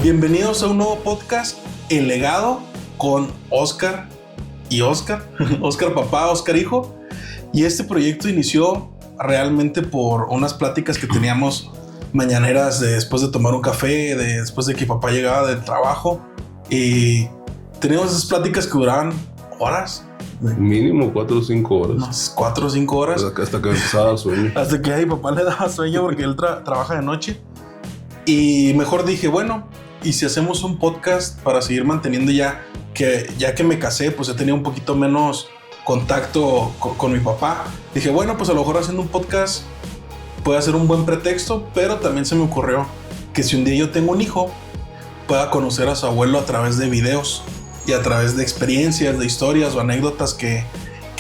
Bienvenidos a un nuevo podcast, El Legado, con Oscar y Oscar. Oscar papá, Oscar hijo. Y este proyecto inició realmente por unas pláticas que teníamos mañaneras después de tomar un café, después de que papá llegaba del trabajo. Y teníamos esas pláticas que duraban horas. Mínimo 4 o 5 horas. No, 4 o 5 horas. Hasta que me empezaba a dar sueño. Hasta que a mi papá le daba sueño porque él trabaja de noche. Y mejor dije, bueno, ¿y si hacemos un podcast para seguir manteniendo ya que me casé, pues he tenido un poquito menos contacto con mi papá? Dije, bueno, pues a lo mejor haciendo un podcast puede ser un buen pretexto, pero también se me ocurrió que si un día yo tengo un hijo, pueda conocer a su abuelo a través de videos y a través de experiencias, de historias o anécdotas que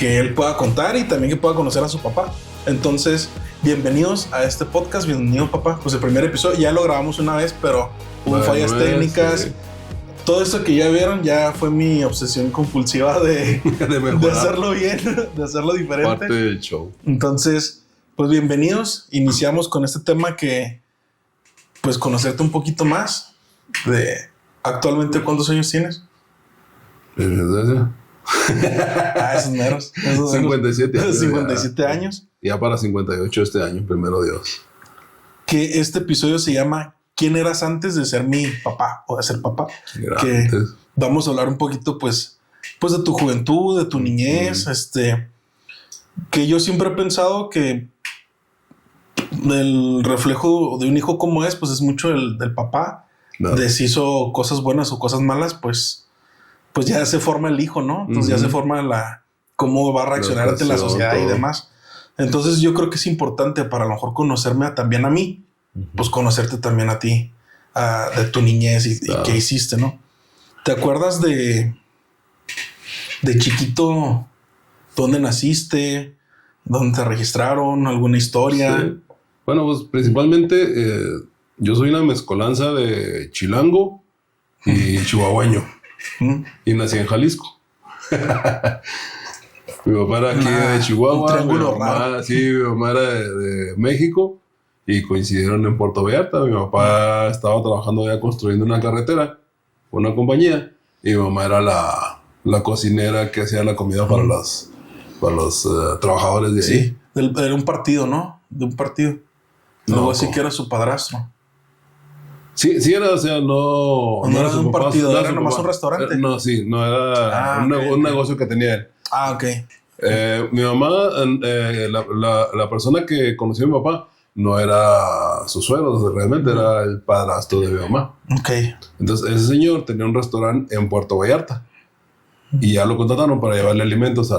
él pueda contar y también que pueda conocer a su papá. Entonces, bienvenidos a este podcast. Bienvenido, papá. Pues el primer episodio ya lo grabamos una vez, pero hubo fallas técnicas. Sí. Todo esto que ya vieron ya fue mi obsesión compulsiva de hacerlo bien, de hacerlo diferente. Parte del show. Entonces, pues bienvenidos. Iniciamos con este tema que, pues, conocerte un poquito más de actualmente cuántos años tienes. Esos meros. 57 años. 57 años. Ya para 58 este año, primero Dios. Que este episodio se llama ¿Quién eras antes de ser mi papá o de ser papá? Que vamos a hablar un poquito, pues de tu juventud, de tu niñez, que yo siempre he pensado que el reflejo de un hijo como es, pues es mucho del papá. No. De si hizo cosas buenas o cosas malas, pues ya se forma el hijo, ¿no? Entonces ya se forma cómo va a reaccionar ante la sociedad todo. Y demás. Entonces yo creo que es importante para a lo mejor conocerme también a mí, pues conocerte también a ti, de tu niñez y qué hiciste, ¿no? ¿Te acuerdas de chiquito dónde naciste, dónde te registraron, alguna historia? Sí. Bueno, pues principalmente yo soy una mezcolanza de chilango y chihuahueño. Y nací en Jalisco. Mi papá era aquí de Chihuahua. Mi mamá era de México y coincidieron en Puerto Vallarta. Mi papá estaba trabajando ya construyendo una carretera, una compañía, y mi mamá era la cocinera que hacía la comida para los trabajadores de ahí. Sí, era un partido, ¿no? De un partido. Luego así que era su padrastro. Sí era, o sea, no era de un partido, era nomás un restaurante. No era un negocio que tenía él. Ok. Mi mamá, la persona que conoció a mi papá, no era su suegro, realmente era el padrastro de mi mamá. Ok. Entonces, ese señor tenía un restaurante en Puerto Vallarta. Y ya lo contrataron para llevarle alimentos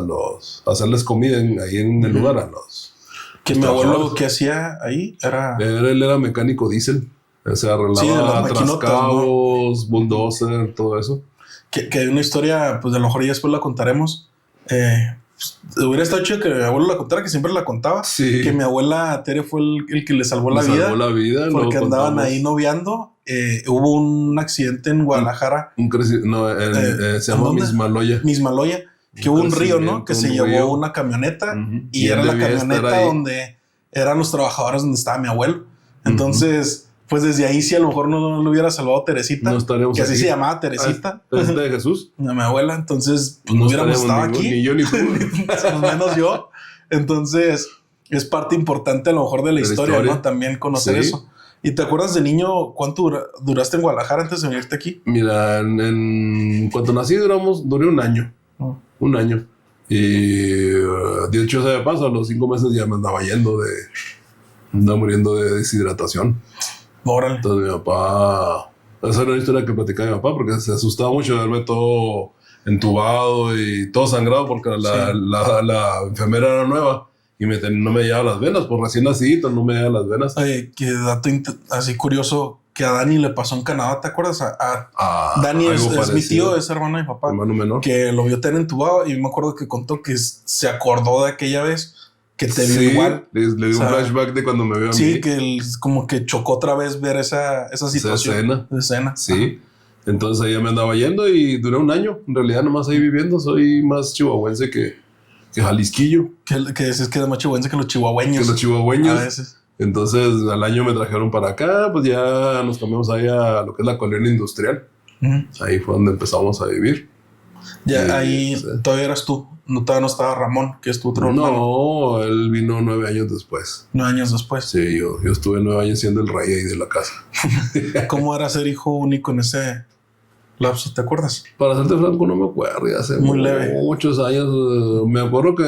hacerles comida ahí en el lugar a los... ¿Que mi abuelo que hacía ahí era...? Él era mecánico diésel. O sea, arreglaba trascabos, ¿no? Bulldozer, todo eso. Que hay una historia, pues a lo mejor ya después la contaremos. Hubiera estado chido que mi abuelo la contara, que siempre la contaba. Sí. Que mi abuela Tere fue el que le salvó la vida. Salvó la vida. Porque andaban ahí noviando. Hubo un accidente en Guadalajara. Se llama Mismaloya. Mismaloya. Que hubo un río, ¿no? Que se llevó una camioneta. Y era la camioneta donde eran los trabajadores donde estaba mi abuelo. Entonces... Pues desde ahí, si a lo mejor no lo hubiera salvado Teresita, no estaríamos que así aquí. Se llamaba Teresita. Teresita de Jesús. Mi abuela, entonces pues no hubiéramos estado aquí. Ni yo ni tú. Menos yo. Entonces es parte importante a lo mejor de la historia, ¿no? También conocer eso. ¿Y te acuerdas de niño cuánto duraste en Guadalajara antes de venirte aquí? Mira, en cuanto nací duré un año. Un año. Y dicho sea de paso, a los 5 meses ya me andaba muriendo de deshidratación. Órale. Entonces mi papá... Esa era una historia que platicaba mi papá porque se asustaba mucho de verme todo entubado y todo sangrado porque la enfermera era nueva y no me llevaba las venas. Por recién nacido no me llevaba las venas. Oye, qué dato así curioso que a Dani le pasó en Canadá. ¿Te acuerdas? Dani es mi tío, es hermano de mi papá. Hermano menor. Que lo vio tener entubado y me acuerdo que contó que se acordó de aquella vez que te vio igual. Le dio un flashback de cuando me vio a mí. Sí, que como que chocó otra vez ver esa situación. Esa escena. Sí. Entonces ahí me andaba yendo y duré un año. En realidad nomás ahí viviendo. Soy más chihuahuense que jalisquillo. Que es más chihuahuense que los chihuahueños. Que los chihuahueños. A veces. Entonces al año me trajeron para acá, pues ya nos cambiamos ahí a lo que es la colonia industrial. Ahí fue donde empezamos a vivir. Ya ahí todavía eras tú, todavía no estaba Ramón, que es tu otro hermano. No, él vino 9 años después. 9 años después. Sí, yo estuve 9 años siendo el rey ahí de la casa. ¿Cómo era ser hijo único en ese lapso? ¿Te acuerdas? Para serte franco, no me acuerdo. Ya hace muy leve. Muchos años. Me acuerdo que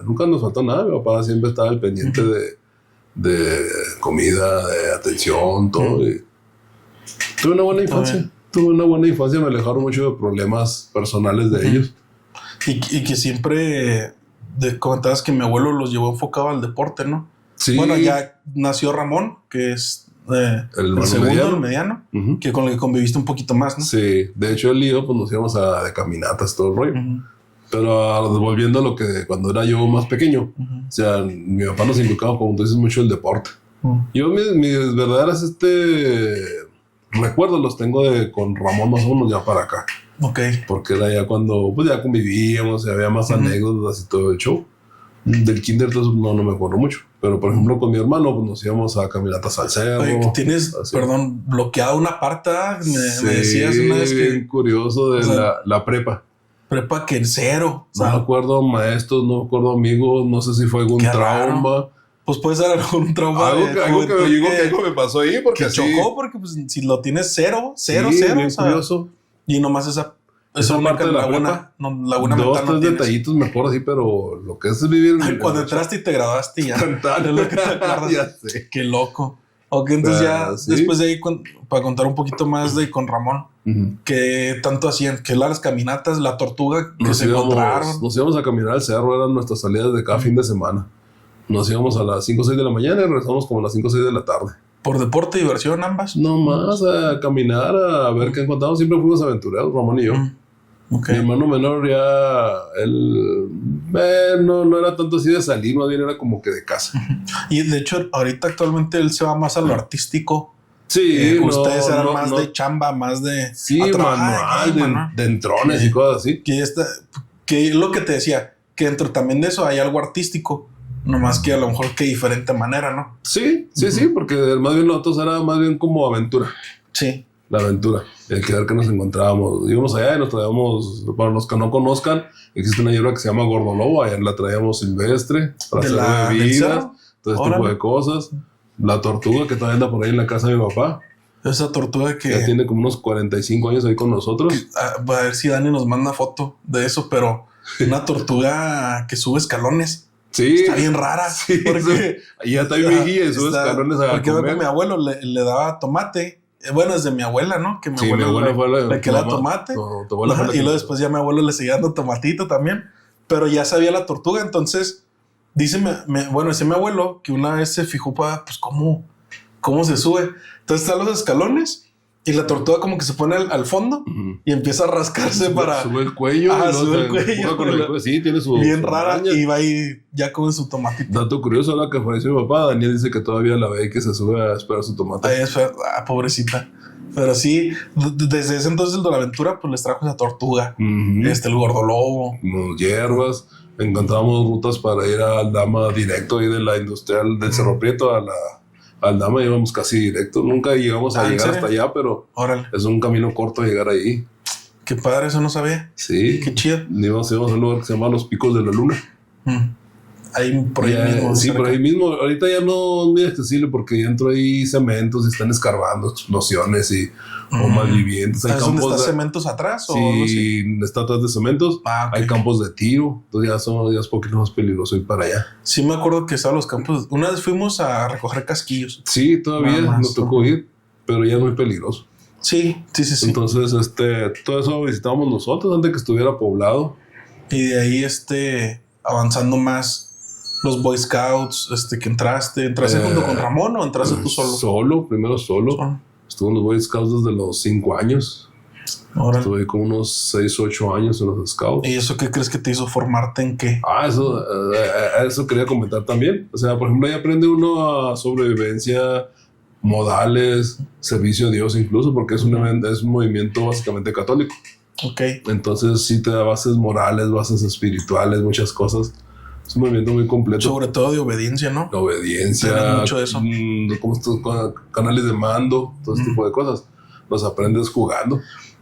nunca nos faltó nada. Mi papá siempre estaba al pendiente de comida, de atención, todo. Y tuve una buena infancia. Me alejaron mucho de problemas personales de ellos. Y que siempre comentabas que mi abuelo los llevó enfocado al deporte, ¿no? Sí. Bueno, ya nació Ramón, que es el segundo, el mediano, que con el que conviviste un poquito más, ¿no? Sí, de hecho él y yo pues nos íbamos de caminatas, todo el rollo. Pero volviendo a lo que cuando era yo más pequeño, o sea, mi papá nos inculcaba, como tú dices, mucho el deporte. Yo mis verdaderas recuerdos los tengo con Ramón más o menos ya para acá. Ok. Porque era ya cuando pues ya convivíamos y había más anécdotas y todo el show. Del kinder entonces no me acuerdo mucho. Pero por ejemplo con mi hermano pues nos íbamos a caminatas al cerro. Oye, que tienes, perdón, bloqueada una parte, me decías una vez que... curioso de la prepa. Prepa que en cero. No me acuerdo maestros, no me acuerdo amigos, no sé si fue algún trauma. Raro. Pues puede ser algún trauma. Algo me pasó ahí porque que chocó, porque pues, si lo tienes cero, o sea, curioso. Y nomás esa parte de la laguna, laguna 2, 3 detallitos me acuerdo así, pero lo que es vivir cuando entraste y te graduaste ya. Es lo que te acuerdas. Ya sé. Qué loco. Ok, entonces después de ahí, para contar un poquito más de con Ramón, que tanto hacían, que las caminatas, la tortuga que se encontraron. Nos íbamos a caminar al cerro, eran nuestras salidas de cada fin de semana. Nos íbamos a las 5 o 6 de la mañana y regresamos como a las 5 o 6 de la tarde. ¿Por deporte y diversión ambas? No más, a caminar, a ver qué encontramos. Siempre fuimos aventureros, Ramón y yo. Okay. Mi hermano menor ya, él no era tanto así de salir, más bien era como que de casa. Y de hecho, ahorita actualmente él se va más a lo artístico. Sí, ustedes eran más de chamba, más de... Sí, manual, de entrones y cosas así. Que lo que te decía, que dentro también de eso hay algo artístico. Nomás que a lo mejor que diferente manera, ¿no? Sí, porque más bien nosotros era más bien como aventura. Sí. La aventura, el quedar que nos encontrábamos. Íbamos allá y nos traíamos, para los que no conozcan, existe una hierba que se llama gordolobo, allá la traíamos silvestre para hacer bebidas, todo este tipo de cosas. La tortuga que todavía anda por ahí en la casa de mi papá. Esa tortuga que... ya tiene como unos 45 años ahí con nosotros. A ver si Dani nos manda foto de eso, pero una tortuga que sube escalones. Sí. Está bien rara. Sí, porque ya está bien viejilla y sube escalones a porque comer. Mi abuelo le daba tomate. Bueno, es de mi abuela, ¿no? Que mi abuela fue la que da tomate. Y luego después ya mi abuelo le seguía dando tomatito también. Pero ya sabía la tortuga. Entonces, dice mi abuelo que una vez se fijó para, pues, cómo se sube. Entonces están los escalones y la tortuga como que se pone al fondo y empieza a rascarse para... Sube el cuello. Sube el cuello. Sí, tiene su... Bien rara y va y ya come su tomatito. Dato curioso, ahora que falleció mi papá, Daniel dice que todavía la ve y que se sube a esperar su tomate. Pobrecita. Pero sí, desde ese entonces de la aventura, pues les trajo esa tortuga. El gordolobo. Hierbas. Encontramos rutas para ir al Dama directo ahí de la industrial del Cerro Prieto al Dama, íbamos casi directo. Nunca llegamos a llegar hasta allá, pero es un camino corto llegar ahí. Qué padre, eso no sabía. Sí. Qué chido. Íbamos a un lugar que se llama Los Picos de la Luna. Ahí por ahí mismo. Sí, por ahí mismo. Ahorita ya no es muy accesible porque ya entro ahí cementos y están escarbando explosiones y malvivientes. Hay campos ¿dónde está cementos atrás? Sí, está atrás de cementos. Okay. Hay campos de tiro. Entonces ya es un poquito más peligroso ir para allá. Sí, me acuerdo que estaban los campos. Una vez fuimos a recoger casquillos. Sí, todavía nos tocó ir, pero ya es muy peligroso. Sí. Entonces, todo eso visitábamos nosotros antes que estuviera poblado. Y de ahí, avanzando más, los Boy Scouts, que ¿entraste junto con Ramón o entraste tú solo? Primero solo. Estuve en los Boy Scouts desde los 5 años. Ahora. Estuve como unos 6 o 8 años en los Scouts. ¿Y eso qué crees que te hizo formarte en qué? Eso quería comentar también. O sea, por ejemplo, ahí aprende uno a sobrevivencia, modales, servicio a Dios incluso, porque es un movimiento básicamente católico. Ok. Entonces sí te da bases morales, bases espirituales, muchas cosas Es un movimiento muy completo. Sobre todo de obediencia, ¿no? De obediencia. Tienen mucho de eso. Como estos canales de mando, todo ese tipo de cosas. Los aprendes jugando.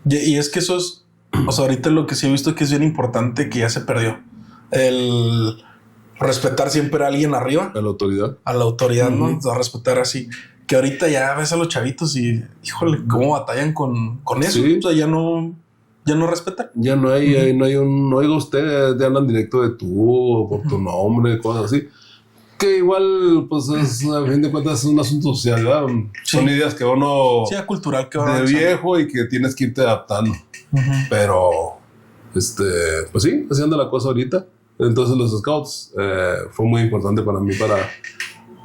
Y es que eso es... O sea, ahorita lo que sí he visto que es bien importante, que ya se perdió. El respetar siempre a alguien arriba. A la autoridad. A la autoridad, ¿no? A respetar así. Que ahorita ya ves a los chavitos y... Híjole, cómo batallan con eso. Sí. O sea, ya no respetan. Ya no hay, no hay un... Oiga, usted, te hablan directo de tú, o por tu nombre, cosas así. Que igual, pues, es, a fin de cuentas, es un asunto social, ¿verdad? Sí. Son ideas que uno... Sí, cultural que de viejo y que tienes que irte adaptando. Pero, pues sí, así anda la cosa ahorita. Entonces los scouts fue muy importante para mí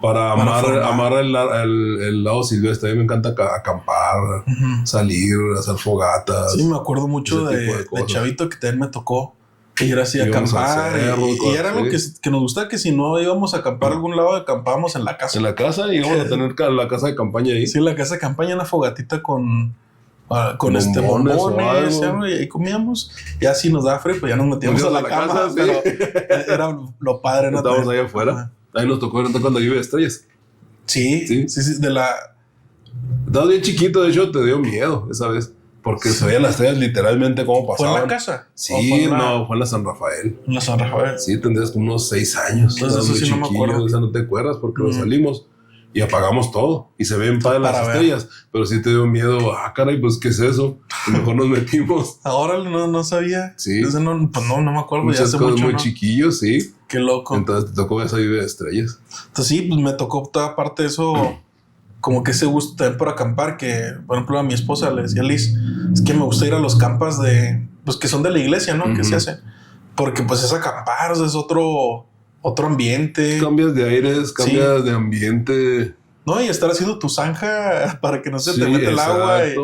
para amar el lado silvestre. A mí me encanta acampar, salir, hacer fogatas. Sí, me acuerdo mucho de chavito que también me tocó ir así a acampar. Y era algo que nos gustaba, que si no íbamos a acampar a algún lado, acampábamos en la casa. En la casa, y íbamos a tener la casa de campaña ahí. Sí, la casa de campaña, una fogatita con bombones, y ahí comíamos. Y así nos daba frío, pues ya nos metíamos a la cama, casa, pero era lo padre, ¿no? Estábamos ahí afuera. Ahí nos tocó cuando lluvia de estrellas. Sí. Estabas bien chiquito, de hecho te dio miedo esa vez. Porque se veían las estrellas literalmente cómo pasaban. ¿Fue en la casa? Sí, fue en la San Rafael. En la San Rafael. Sí, tendrías como unos 6 años. Entonces eso sí no me acuerdo. O sea, no te acuerdas porque nos salimos y apagamos todo. Y se ven padres las estrellas. Pero sí te dio miedo. Caray, pues, ¿qué es eso? Y mejor nos metimos. Ahora no sabía. Sí. Entonces no me acuerdo. Muchas ya hace cosas mucho, muy ¿no? chiquillos, sí. Qué loco. Entonces te tocó ver esa lluvia de estrellas. Entonces sí, pues me tocó toda parte de eso, como que ese gusto también por acampar, que por ejemplo a mi esposa le decía Liz, es que me gusta ir a los campas pues que son de la iglesia, ¿no? Que se hacen. Porque pues es acampar, o sea, es otro ambiente. Cambias de aires, cambias de ambiente. No, y estar haciendo tu zanja para que no se te mete el agua. Y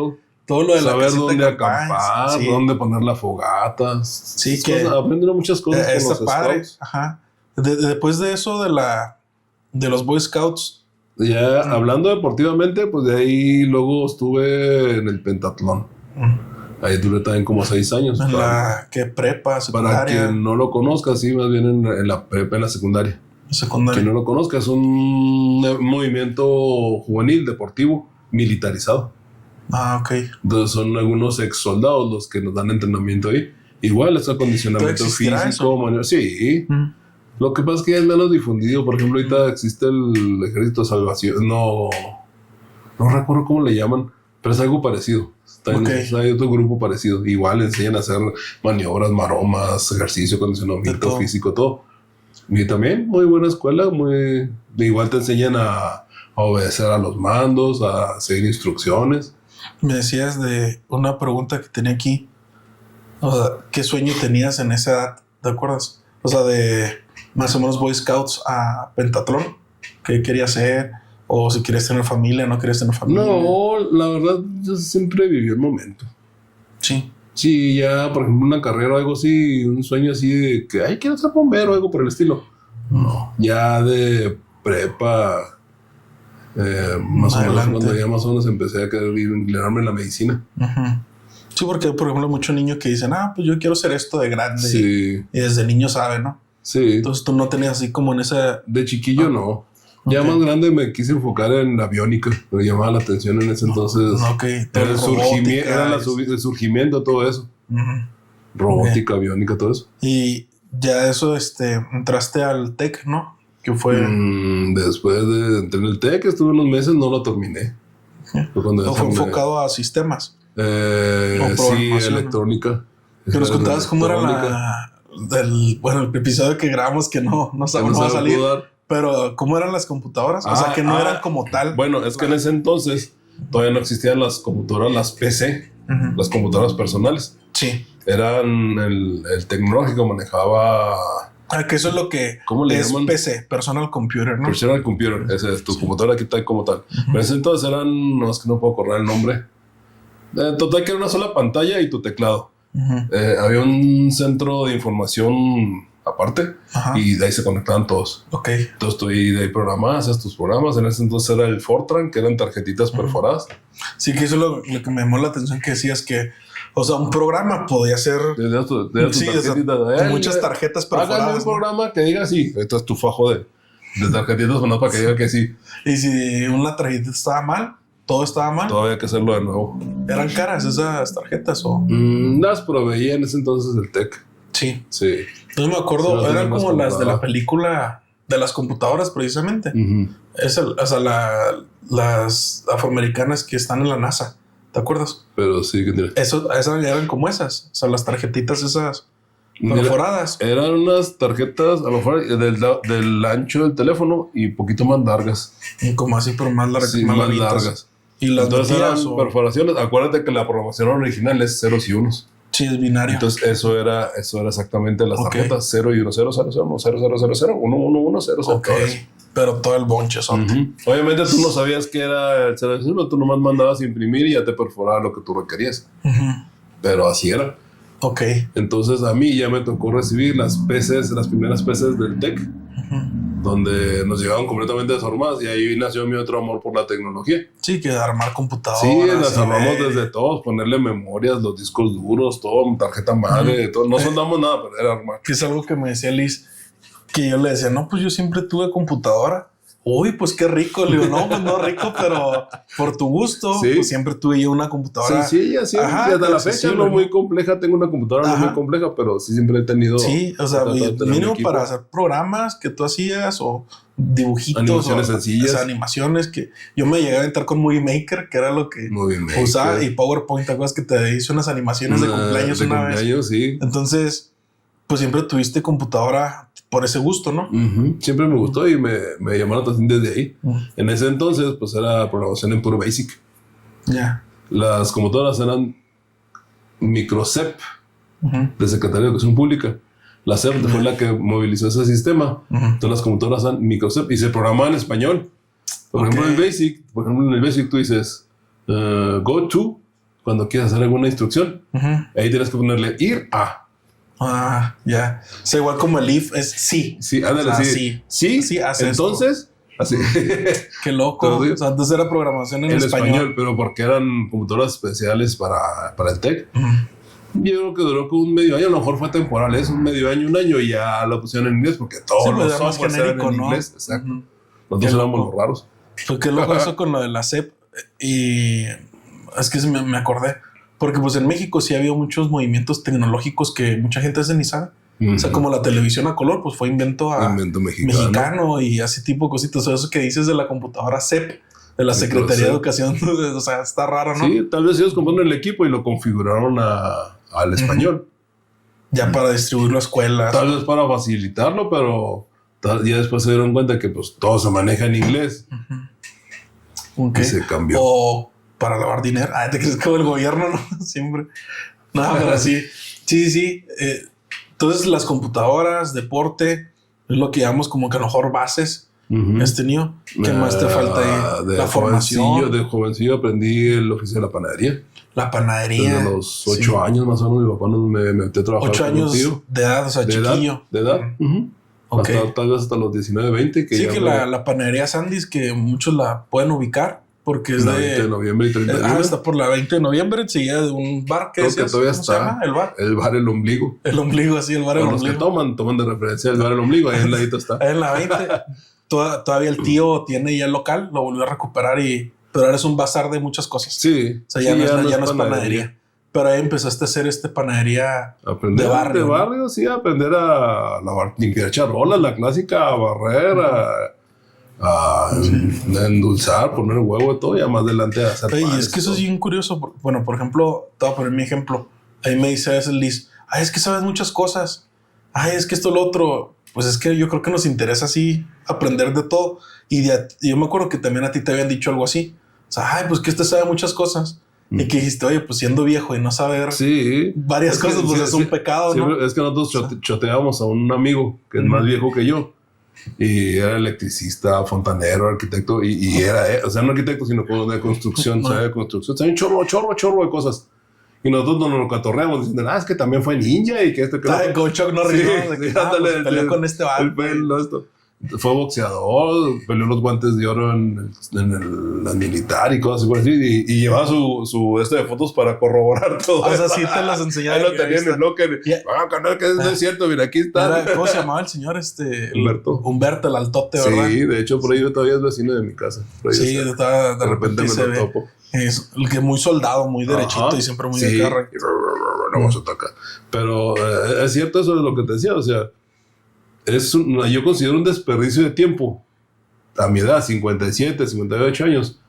todo lo de la saber dónde acampar, sí. Dónde poner la fogata. Sí, que aprender muchas cosas con los padre. scouts. Ajá. Después de eso de los Boy Scouts. Ya hablando deportivamente, pues de ahí luego estuve en el pentatlón. Ahí duré también como 6 años. En prepa, secundaria. Para quien no lo conozca, sí, más bien en la prepa, en la secundaria. Quien no lo conozca, es un movimiento juvenil, deportivo, militarizado. Ok. Entonces son algunos ex soldados los que nos dan entrenamiento ahí. Igual es acondicionamiento físico, sí. Lo que pasa es que ya es menos difundido. Por ejemplo, ahorita existe el Ejército de Salvación. No recuerdo cómo le llaman, pero es algo parecido. Hay otro grupo parecido. Igual enseñan a hacer maniobras, maromas, ejercicio, acondicionamiento físico, todo. Y también muy buena escuela. Igual te enseñan a obedecer a los mandos, a seguir instrucciones. Me decías de una pregunta que tenía aquí. O sea, ¿qué sueño tenías en esa edad? ¿Te acuerdas? O sea, de más o menos Boy Scouts a pentatlón. ¿Qué querías hacer? O si querías tener familia, no querías tener familia. No, la verdad, yo siempre viví el momento. Sí. Sí, ya, por ejemplo, una carrera o algo así, un sueño así de que, quiero ser bombero o algo por el estilo. No, ya de prepa, más o menos, cuando ya más o menos empecé a querer inclinarme en la medicina. Sí, porque, por ejemplo, muchos niños que dicen, pues yo quiero ser esto de grande. Sí. Y desde niño saben, ¿no? Sí. Entonces tú no tenías así como en esa... De chiquillo, no. Ya más grande me quise enfocar en la aviónica. Me llamaba la atención en ese entonces. Era el surgimiento, todo eso. Robótica, aviónica, todo eso. Y ya eso, entraste al TEC, ¿no? ¿Qué fue? Después de entrar en el TEC, estuve unos meses, no lo terminé. Fue enfocado a sistemas. Sí, electrónica. Que nos contabas cómo era el episodio que grabamos que no va a salir. Pero, ¿cómo eran las computadoras? O sea, que no eran como tal. Bueno, es que en ese entonces todavía no existían las computadoras, las PC, las computadoras personales. Sí. Eran el tecnológico, manejaba... que eso es lo que ¿cómo le es llaman? PC, Personal Computer, ¿no? Personal Computer, ese es tu computadora aquí está como tal. Pero en ese entonces eran, no es que no puedo acordar el nombre. Total que era una sola pantalla y tu teclado. Había un centro de información aparte y de ahí se conectaban todos. Entonces tú de ahí programabas estos programas. En ese entonces era el Fortran, que eran tarjetitas perforadas. Sí, que eso es lo que me llamó la atención, que decías que, O sea, un programa podía ser... muchas tarjetas perforadas. Hágame un programa que diga sí. Esto es tu fajo de tarjetitas, no para que diga que sí. Y si una tarjetita estaba mal, todo estaba mal. Todavía hay que hacerlo de nuevo. ¿Eran caras esas tarjetas o...? Las proveía en ese entonces el TEC. Sí. Sí. No me acuerdo, eran como las de la película de las computadoras precisamente. O sea, las afroamericanas que están en la NASA. ¿Te acuerdas? Pero sí que tiene. Esas eran como esas. O sea, las tarjetitas esas perforadas. Eran unas tarjetas a lo mejor del ancho del teléfono y poquito más largas. Como así, pero más largas. Sí, más largas. Y las entonces eran perforaciones. Acuérdate que la programación original es ceros y unos. Sí, es binario. Entonces eso era exactamente las tarjetas 0 y 1, 0, 0, 0, 0, 0, 0, 0, 1, 1, 1, 0, 0. Ok, pero todo el bonche son. Obviamente tú no sabías qué era el 0 y 1, tú nomás mandabas imprimir y ya te perforaba lo que tú requerías. Pero así era. Ok. Entonces a mí ya me tocó recibir las primeras PCs del TEC, donde nos llegaban completamente deformadas y ahí nació mi otro amor por la tecnología. Sí, que armar computadoras. Sí, las armamos desde todos, ponerle memorias, los discos duros, todo, tarjeta madre, todo. No soldamos nada, pero era armar. Que es algo que me decía Liz, que yo le decía, no, pues yo siempre tuve computadora. Uy, pues qué rico. Le digo, no, pues no rico, pero por tu gusto, pues siempre tuve yo una computadora. Sencilla, sí. Ajá, hasta la fecha no muy compleja. Tengo una computadora no muy compleja, pero sí siempre he tenido. Sí, o sea, mínimo para hacer programas que tú hacías o dibujitos. Animaciones sencillas. Animaciones que yo me llegué a aventar con Movie Maker, que era lo que usaba, y PowerPoint. ¿Te acuerdas que te hice unas animaciones de cumpleaños una vez? Sí. Entonces, pues siempre tuviste computadora por ese gusto, ¿no? Siempre me gustó y me llamó la atención desde ahí. En ese entonces, pues era programación en puro Basic. Ya. Las computadoras eran microcep de Secretaría de Educación Pública. La CEP fue la que movilizó ese sistema. Entonces las computadoras eran microcep y se programaban en español. Por ejemplo, en el Basic tú dices go to cuando quieras hacer alguna instrucción. Ahí tienes que ponerle ir a. Ah, ya. O sea, igual como el if es sí. Sí, ándale, o sea, sí. Sí, entonces, así. Qué loco. Entonces, o sea, antes era programación en español. Pero porque eran computadoras especiales para el TEC. Yo creo que duró como un medio año, a lo mejor fue temporal, un medio año, un año, y ya lo pusieron en inglés porque todos los softwares eran en inglés. Exacto. Nosotros éramos los raros. Pues qué loco eso con lo de la CEP. Y es que me acordé. Porque pues en México sí había muchos movimientos tecnológicos que mucha gente ni sabe. O sea, como la televisión a color, pues fue invento mexicano y así tipo cositas. O sea, eso que dices de la computadora CEP, de la Secretaría de Educación, o sea, está raro, ¿no? Sí, tal vez ellos compraron el equipo y lo configuraron al español. Ya para distribuirlo a escuelas. Tal vez para facilitarlo, pero ya después se dieron cuenta que pues todo se maneja en inglés. Y se cambió. O para lavar dinero. ¿Te crees como el gobierno, no? Siempre. No, pero sí. Sí. Entonces, las computadoras, deporte, es lo que llamamos como que a lo mejor bases. ¿Has tenido? ¿Qué más te falta ahí? La formación. De jovencillo aprendí el oficio de la panadería. La panadería. Desde los 8 años más o menos, mi papá me metió a trabajar. 8 años de edad, o sea, chiquillo. De edad. Okay. Tal vez hasta los 19, 20. Sí, que la panadería Sandys, que muchos la pueden ubicar. Porque es de 20 de noviembre y 31. Está por la 20 de noviembre, enseguida de un bar que todavía está. ¿Cómo se llama? El bar. El bar El Ombligo. El Ombligo, así, el bar El Ombligo. Los que toman de referencia el bar El Ombligo, ahí en ladito está. Ahí en la 20. Todavía el tío tiene ya el local, lo volvió a recuperar pero ahora es un bazar de muchas cosas. Sí. O sea, ya no es panadería. Pero ahí empezaste a hacer panadería de barrio. De barrio, sí, aprender a lavar, limpiar charolas, la clásica, a barrer, a endulzar, poner huevo y todo, y más adelante a hacer y es que eso es bien curioso. Bueno, por ejemplo, te voy a poner mi ejemplo. Ahí me dice a veces Liz, es que sabes muchas cosas. Es que esto, lo otro. Pues es que yo creo que nos interesa así aprender de todo. Y yo me acuerdo que también a ti te habían dicho algo así. O sea, pues que sabe muchas cosas. Y que dijiste, oye, pues siendo viejo y no saber varias cosas, pues es un pecado, ¿no? Es que nosotros choteábamos a un amigo que es más viejo que yo. Y era electricista, fontanero, arquitecto, y era, o sea, no arquitecto, sino como de construcción, sabe de construcción, o sea, un chorro de cosas. Y nosotros nos lo catorreamos diciendo, es que también fue ninja y que esto que con Chuck Norris, ¿no? Peleó con este vato. Esto. fue boxeador, peleó los guantes de oro en el militar y cosas así, y llevaba su de fotos para corroborar todo. O sea, sí te las enseñaba. Ahí lo tenía en el locker. Canal, que no es cierto, mira, aquí está. ¿Cómo se llamaba el señor? Humberto, el altote, ¿verdad? Sí, de hecho, por ahí todavía es vecino de mi casa. Sí, de repente me lo topo. Es el que muy soldado, muy derechito. Ajá, y siempre muy de carro. No vamos a tocar. Pero es cierto eso de lo que te decía, o sea, yo considero un desperdicio de tiempo a mi edad, 57, 58 años,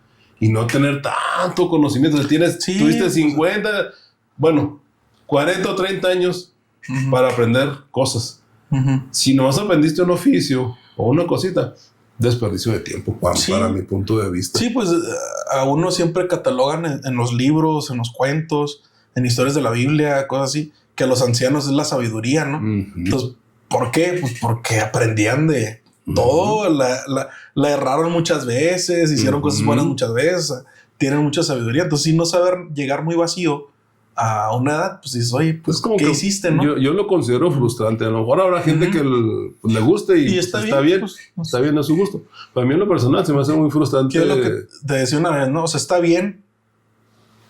y no tener tanto conocimiento. Tuviste 50, bueno, 40 o 30 años para aprender cosas. Si nomás aprendiste un oficio o una cosita, desperdicio de tiempo para mi punto de vista. Sí, pues a uno siempre catalogan en los libros, en los cuentos, en historias de la Biblia, cosas así, que a los ancianos es la sabiduría, ¿no? Entonces, ¿por qué? Pues porque aprendían de todo, la erraron muchas veces, hicieron cosas buenas muchas veces, tienen mucha sabiduría. Entonces, si no saber llegar muy vacío a una edad, pues dices, oye, pues, ¿qué hiciste, no? Yo lo considero frustrante. A lo mejor habrá gente que le guste y está bien, pues, está bien a su gusto. Para mí en lo personal se me hace muy frustrante. ¿Qué es lo que te decía una vez, no? O sea, está bien.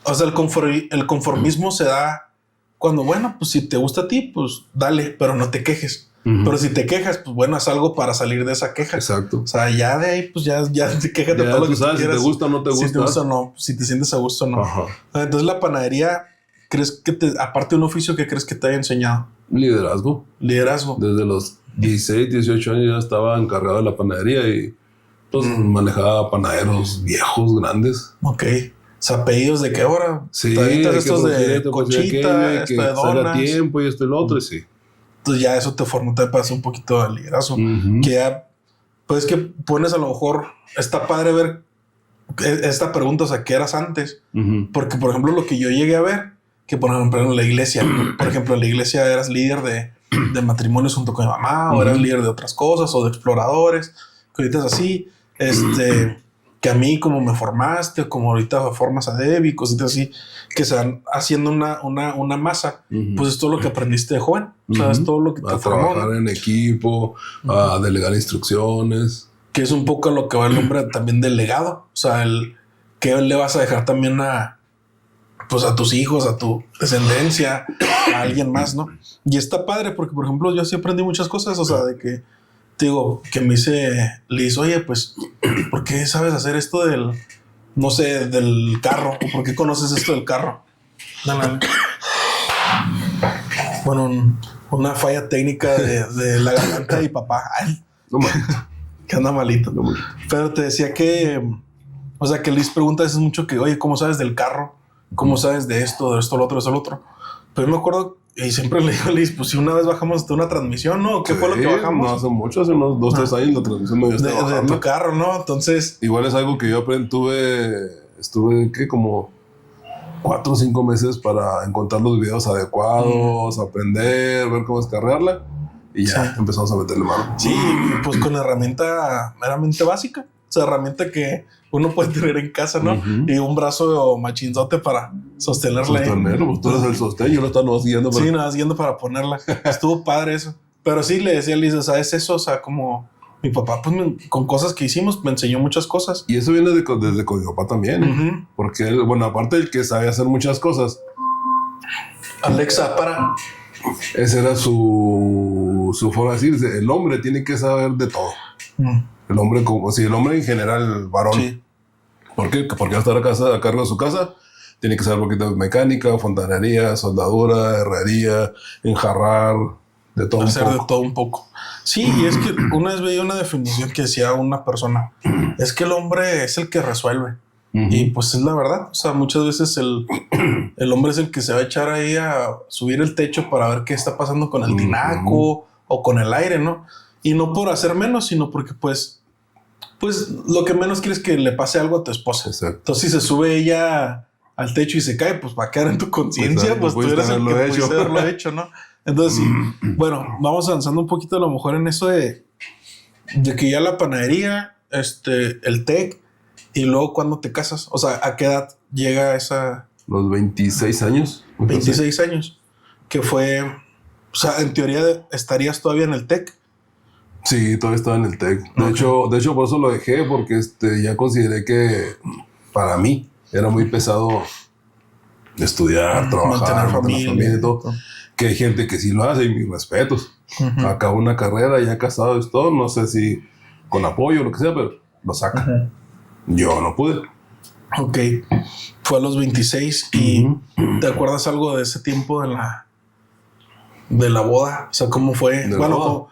O sea, el conformismo se da cuando, bueno, pues si te gusta a ti, pues dale, pero no te quejes. Pero si te quejas, pues bueno, haz algo para salir de esa queja. Exacto. O sea, ya de ahí, pues ya te quejas de todo lo que sabes, tú quieras. Si te gusta o no te gusta. Si te gusta o no. Si te sientes a gusto o no. Ajá. Entonces, la panadería, ¿crees que aparte de un oficio, qué crees que te haya enseñado? Liderazgo. Desde los 16, 18 años ya estaba encargado de la panadería y pues manejaba panaderos viejos, grandes. Ok. O sea, pedidos de qué hora. Sí, estos de Conchita, que salga tiempo y esto y lo otro, y sí. Entonces ya eso te formó, te pasa un poquito de liderazgo. Que ya, pues que pones a lo mejor, está padre ver esta pregunta, o sea, ¿qué eras antes? Porque, por ejemplo, lo que yo llegué a ver, que por ejemplo en la iglesia, por ejemplo, en la iglesia eras líder de matrimonios junto con mi mamá, o eras líder de otras cosas, o de exploradores, que ahorita es así, que a mí como me formaste, o como ahorita formas a Debbie, cositas así, que se van haciendo una masa, pues es todo lo que aprendiste de joven. O sea, es todo lo que te formó. A trabajar en equipo, a delegar instrucciones. Que es un poco lo que va el nombre también del legado. O sea, que le vas a dejar también pues a tus hijos, a tu descendencia, a alguien más, ¿no? Y está padre porque, por ejemplo, yo sí aprendí muchas cosas, o sea, de que te digo, que me dice Liz, oye, pues, ¿por qué sabes hacer esto del carro? ¿O por qué conoces esto del carro? No. Bueno, una falla técnica de la garganta de mi papá. Ay, no malito. Que anda malito. No malito. Pero te decía que, o sea, que Liz pregunta a veces mucho que, oye, ¿cómo sabes del carro? ¿Cómo sabes de esto, lo otro? Pero me acuerdo, y siempre le digo a Liz, pues si una vez bajamos hasta una transmisión, ¿no? ¿Qué fue lo que bajamos? No hace mucho, hace unos 2-3 años la transmisión me estaba bajando. De tu carro, ¿no? Entonces... Igual es algo que yo estuve como 4 o 5 meses para encontrar los videos adecuados, aprender, ver cómo descargarla. Y ya empezamos a meterle mano. Sí, pues con herramienta meramente básica. O sea, herramienta que uno puede tener en casa, ¿no? Y un brazo machinzote para sostenerla. Pues tú eres el sostén, yo lo estaba siguiendo. Sí, nada, siguiendo para ponerla. Estuvo padre eso. Pero sí, le decía a Liz, o sea, es eso, o sea, como mi papá, pues con cosas que hicimos, me enseñó muchas cosas. Y eso viene desde con mi papá también. Porque él, bueno, aparte del que sabe hacer muchas cosas. Alexa, para... Esa era su forma de decirse. El hombre tiene que saber de todo. El hombre, como si el hombre en general, el varón. Sí. ¿Por qué? Porque al estar a cargo de su casa, tiene que saber un poquito de mecánica, fontanería, soldadura, herrería, enjarrar, de todo hacer un poco. De todo un poco. Sí, y es que una vez veía una definición que decía una persona, es que el hombre es el que resuelve. Y pues es la verdad. O sea, muchas veces el hombre es el que se va a echar ahí a subir el techo para ver qué está pasando con el tinaco o con el aire, ¿no? Y no por hacer menos, sino porque pues lo que menos quieres es que le pase algo a tu esposa. Exacto. Entonces, si se sube ella al techo y se cae, pues va a quedar en tu conciencia, pues tú eres el que pudiste haberlo hecho, ¿no? Entonces, bueno, vamos avanzando un poquito a lo mejor en eso de que ya la panadería, el TEC, y luego cuando te casas, o sea, ¿a qué edad llega esa? Los 26 años. 26 años, que fue, o sea, en teoría estarías todavía en el TEC. Sí, todavía estaba en el TEC. De hecho, por eso lo dejé, porque ya consideré que para mí era muy pesado estudiar, trabajar, mantener familia y todo. Que hay gente que sí lo hace y mis respetos. Acabó una carrera, ya casado y todo, no sé si con apoyo o lo que sea, pero lo saca. Yo no pude. Ok. Fue a los 26 y ¿te acuerdas algo de ese tiempo de la boda? O sea, ¿cómo fue? Bueno,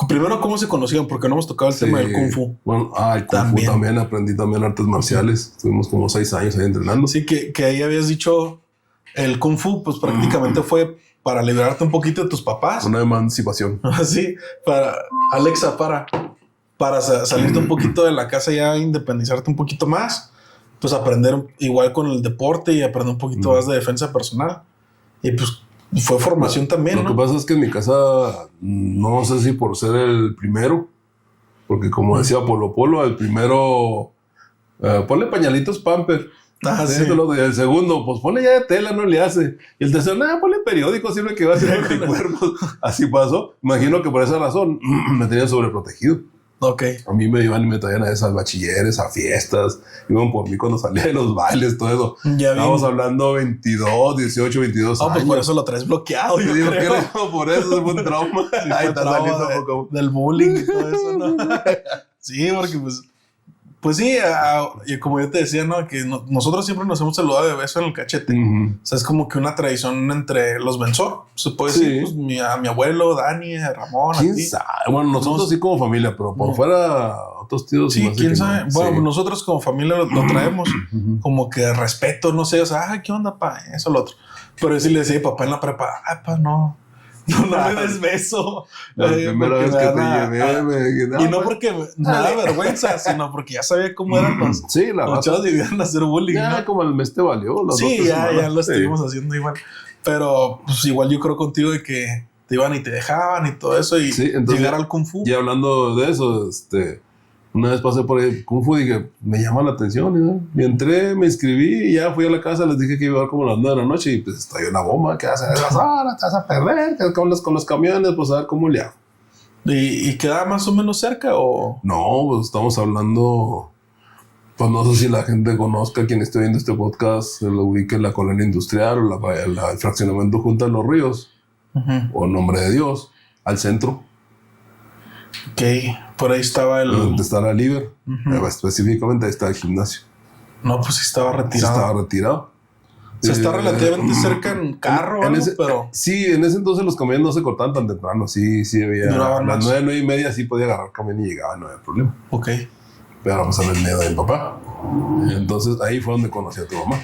primero, ¿cómo se conocían? Porque no hemos tocado el tema del Kung Fu. Bueno, el Kung Fu también. Aprendí también artes marciales. Estuvimos como 6 años ahí entrenando. Sí, que ahí habías dicho el Kung Fu, pues prácticamente fue para liberarte un poquito de tus papás. Una emancipación. Sí, Alexa, para salirte un poquito de la casa, ya independizarte un poquito más, pues aprender igual con el deporte y aprender un poquito más de defensa personal. Y pues fue formación también, Lo que pasa es que en mi casa, no sé si por ser el primero, porque como decía Polo, el primero, ponle pañalitos Pamper. Sí. Y el segundo, pues ponle ya de tela, no le hace. Y el tercero, ponle periódico, siempre que va haciendo anticuerpos. Así pasó. Imagino que por esa razón me tenían sobreprotegido. Ok. A mí me iban y me traían a esas bachilleres, a fiestas. Iban por mí cuando salía de los bailes, todo eso. Estábamos hablando 22, 18, 22 años. Pues por eso lo traes bloqueado. Yo creo. Por eso fue un trauma. Ahí está saliendo del bullying y todo eso, ¿no? Sí, porque pues sí, y como yo te decía, ¿no? Que nosotros siempre nos hemos saludado de beso en el cachete. O sea, es como que una tradición entre los Benzor. Se puede decir, pues, a mi abuelo, Dani, a Ramón, ¿quién sabe? Bueno, nosotros sí como familia, pero por fuera otros tíos. Sí, quién sabe. No. Bueno, nosotros como familia lo traemos como que respeto, no sé, o sea, ¿qué onda, pa? Eso, lo otro. Pero sí le decía a papá en la prepa, pa, no me des beso. La primera vez que te llevé, y no porque me da vergüenza, sino porque ya sabía cómo eran los chavos y iban a hacer bullying. Ya, ¿no? Como el mes te valió. Sí, ya lo estuvimos haciendo igual. Pero pues igual yo creo contigo de que te iban y te dejaban y todo eso y llegar al Kung Fu. Y hablando de eso, una vez pasé por el Kung Fu y dije, me llama la atención, ¿no? Y entré, me inscribí y ya fui a la casa, les dije que iba a como a las 9 de la noche y pues estoy una bomba, que vas a las horas, te vas a perder, que con los camiones, pues a ver cómo le hago. ¿Y queda más o menos cerca o...? No, pues estamos hablando, pues no sé si la gente conozca, quien esté viendo este podcast, se lo ubique en la colonia industrial o el fraccionamiento Junta de los Ríos, o Nombre de Dios, al centro. Ok, por ahí estaba donde está la Liber, específicamente ahí está el gimnasio. No, pues estaba retirado. Sí, estaba retirado. O sea, está relativamente cerca en carro, pero... Sí, en ese entonces los camiones no se cortaban tan temprano. Sí, había... A las 9 y media sí podía agarrar camión y llegaba, no había problema. Ok. Pero pues en el medio de mi papá. Entonces ahí fue donde conocí a tu mamá.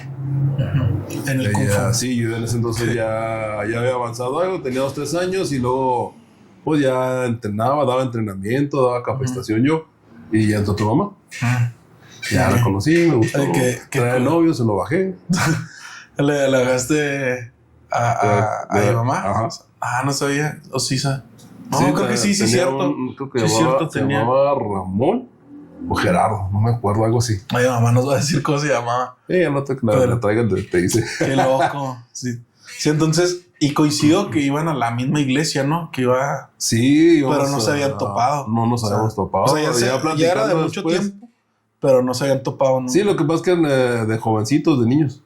En el Kung Fu. Sí, yo en ese entonces ya había avanzado algo, tenía 2, 3 años y luego pues ya entrenaba, daba entrenamiento, daba capacitación yo y ya entró tu mamá. Ya la conocí, me gustó. Traía novio, se lo bajé. ¿Le dejaste a mi mamá? Ajá. No sabía. ¿O sí sabe? No, sí, creo que sí, cierto. Creo que se llamaba Ramón o Gerardo, no me acuerdo, algo así. Ay, mamá nos va a decir cómo se llamaba. Ya no te la traigan, te dice. Qué loco. Sí, entonces, y coincidió que iban a la misma iglesia, ¿no? Que iba... Sí. Pero no se habían topado. No nos habíamos topado. O sea, ya era de mucho tiempo, pero no se habían topado, ¿no? Sí, lo que pasa es que de jovencitos, de niños.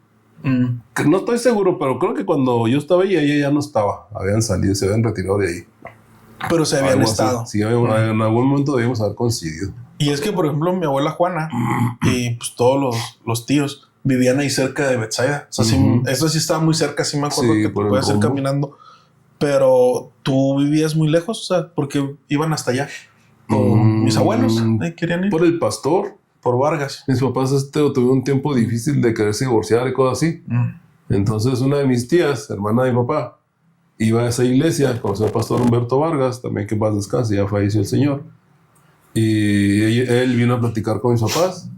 Que no estoy seguro, pero creo que cuando yo estaba ahí, ella ya no estaba. Habían salido, se habían retirado de ahí. Pero se habían estado. Sí, en algún momento debíamos haber coincidido. Y es que, por ejemplo, mi abuela Juana y pues todos los tíos vivían ahí cerca de Bethsaida. O sea, eso sí estaba muy cerca, sí me acuerdo que te puedes ir caminando. Pero tú vivías muy lejos, o sea, porque iban hasta allá. Con mis abuelos, querían ir. Por el pastor. Por Vargas. Mis papás tuvieron un tiempo difícil de quererse divorciar y cosas así. Entonces una de mis tías, hermana de mi papá, iba a esa iglesia, conoció al pastor Humberto Vargas, también que paz descanse, ya falleció el señor. Y él vino a platicar con mis papás,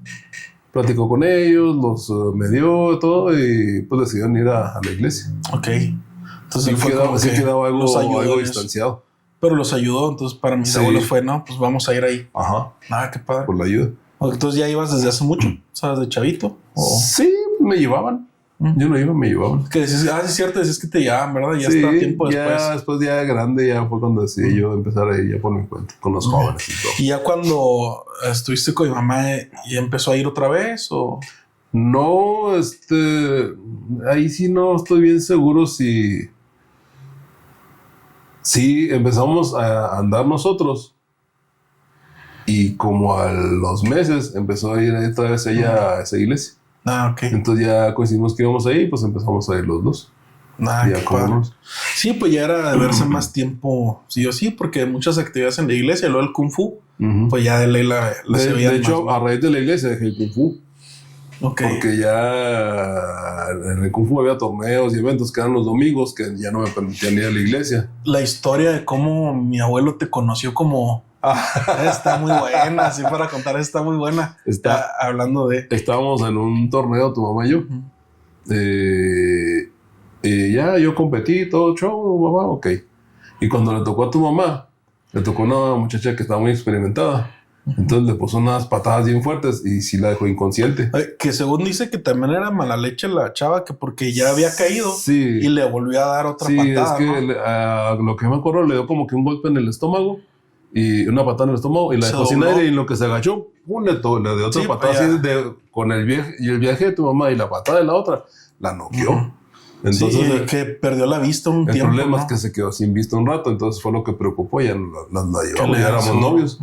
platicó con ellos, los medió todo y pues decidieron ir a la iglesia. Ok. Entonces sí quedaba algo distanciado. Pero los ayudó, entonces para mis abuelos fue, no, pues vamos a ir ahí. Ajá. Qué padre. Por la ayuda. Entonces ya ibas desde hace mucho, o sea, desde chavito. Sí, me llevaban. Yo no iba, me llevaban. Que decías, sí es cierto, decías que te llevaban, ¿verdad? Ya está tiempo después. Ya después, ya grande, ya fue cuando decidí yo empezar a ir ya por mi cuenta, con los jóvenes y todo. ¿Y ya cuando estuviste con mi mamá, ya empezó a ir otra vez o...? No, ahí sí no estoy bien seguro si... Sí, empezamos a andar nosotros y como a los meses empezó a ir otra vez ella a esa iglesia. Ah, ok. Entonces ya coincidimos que íbamos ahí, pues empezamos a ir los dos. Ah, qué padre. Sí, pues ya era de verse más tiempo, sí o sí, porque muchas actividades en la iglesia, luego el Kung Fu, pues ya de ley la se veía. De hecho, más, a raíz de la iglesia dejé el Kung Fu. Okay. Porque ya en el Kung Fu había torneos y eventos que eran los domingos que ya no me permitían ir a la iglesia. La historia de cómo mi abuelo te conoció como... está muy buena, así para contar, está muy buena. Hablando de... Estábamos en un torneo, tu mamá y yo. Y ya yo competí, todo show, mamá, ok. Y cuando le tocó a tu mamá, le tocó una muchacha que estaba muy experimentada. Entonces le puso unas patadas bien fuertes y sí la dejó inconsciente. Que según dice que también era mala leche la chava, que porque ya había caído y le volvió a dar otra patada. Sí, es que lo que me acuerdo le dio como que un golpe en el estómago y una patada en el estómago y la dejó sin aire y en lo que se agachó, le dio otra patada así con el viaje de tu mamá y la patada de la otra, la noqueó. Entonces que perdió la vista un tiempo. El problema es que se quedó sin vista un rato, entonces fue lo que preocupó, ya la llevamos, ya éramos novios.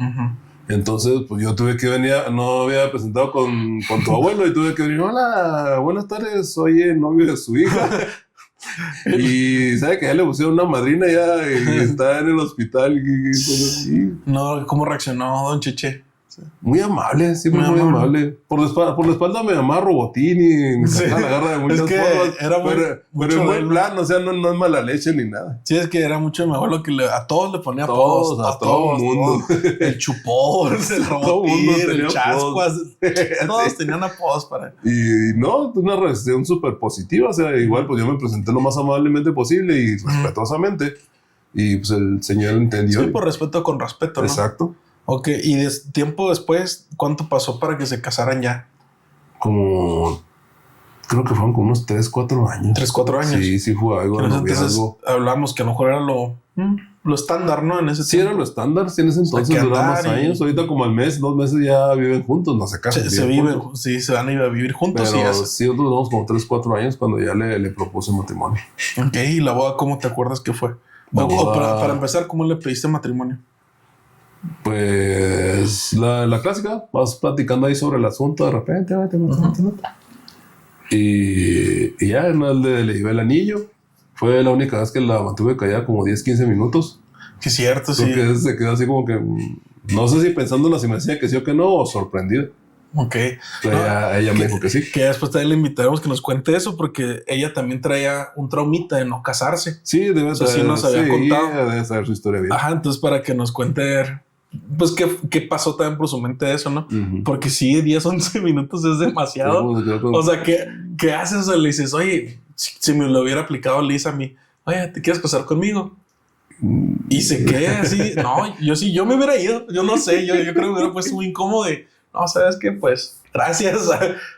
Entonces, pues yo tuve que venir, no había presentado con tu abuelo y tuve que venir, hola, buenas tardes, soy el novio de su hija. Y sabe que ya le pusieron una madrina ya y está en el hospital. No, ¿cómo reaccionó don Cheche? Muy amable, siempre muy amable. Por la espalda me llamaba Robotín y me sacaba la garra de muchas formas. Era pero en buen plan, o sea, no es mala leche ni nada. Sí, es que era mucho de mi abuelo que a todos le ponía apodos. A todo el mundo. El Chupón, el Robotín, el Chascuas. Todos tenían apodos para él. Y no, una reacción súper positiva. O sea, igual pues yo me presenté lo más amablemente posible y respetuosamente. Y pues el señor entendió. Sí, por respeto con respeto, ¿no? Exacto. Ok, y tiempo después, ¿cuánto pasó para que se casaran ya? Creo que fueron como unos 3, 4 años. 3, 4 años. Sí, fue algo. Entonces hablamos que a lo mejor era lo estándar, ¿no? En ese sí, tiempo. Era lo estándar. Sí, en ese entonces duraba más años. Ahorita como al mes, 2 meses ya viven juntos, no se casan. Se viven, sí, se van a ir a vivir juntos. Pero sí, nosotros duramos como 3, 4 años cuando ya le propuse matrimonio. Ok, ¿y la boda cómo te acuerdas que fue? Para empezar, ¿cómo le pediste matrimonio? Pues la clásica, vas platicando ahí sobre el asunto de repente, y ya le llevé el anillo. Fue la única vez que la mantuve callada como 10, 15 minutos. Que cierto, sí. Porque se quedó así como que no sé si pensándola si me decía que sí o que no, o sorprendida. Ok. Ella me dijo que sí. Que después también le invitaremos que nos cuente eso, porque ella también traía un traumita de no casarse. Sí, debe ser. Sí nos había contado. Debe saber su historia bien. Ajá, entonces para que nos cuente, pues qué pasó también por su mente de eso, ¿no? Porque sí, 10, 11 minutos es demasiado. O sea, ¿qué haces? O sea, le dices, oye, si me lo hubiera aplicado Lisa a mí, oye, ¿te quieres casar conmigo? Y se queda así. No, yo me hubiera ido. Yo no sé, yo creo que me hubiera puesto muy incómodo de, no, ¿sabes qué? Pues, gracias.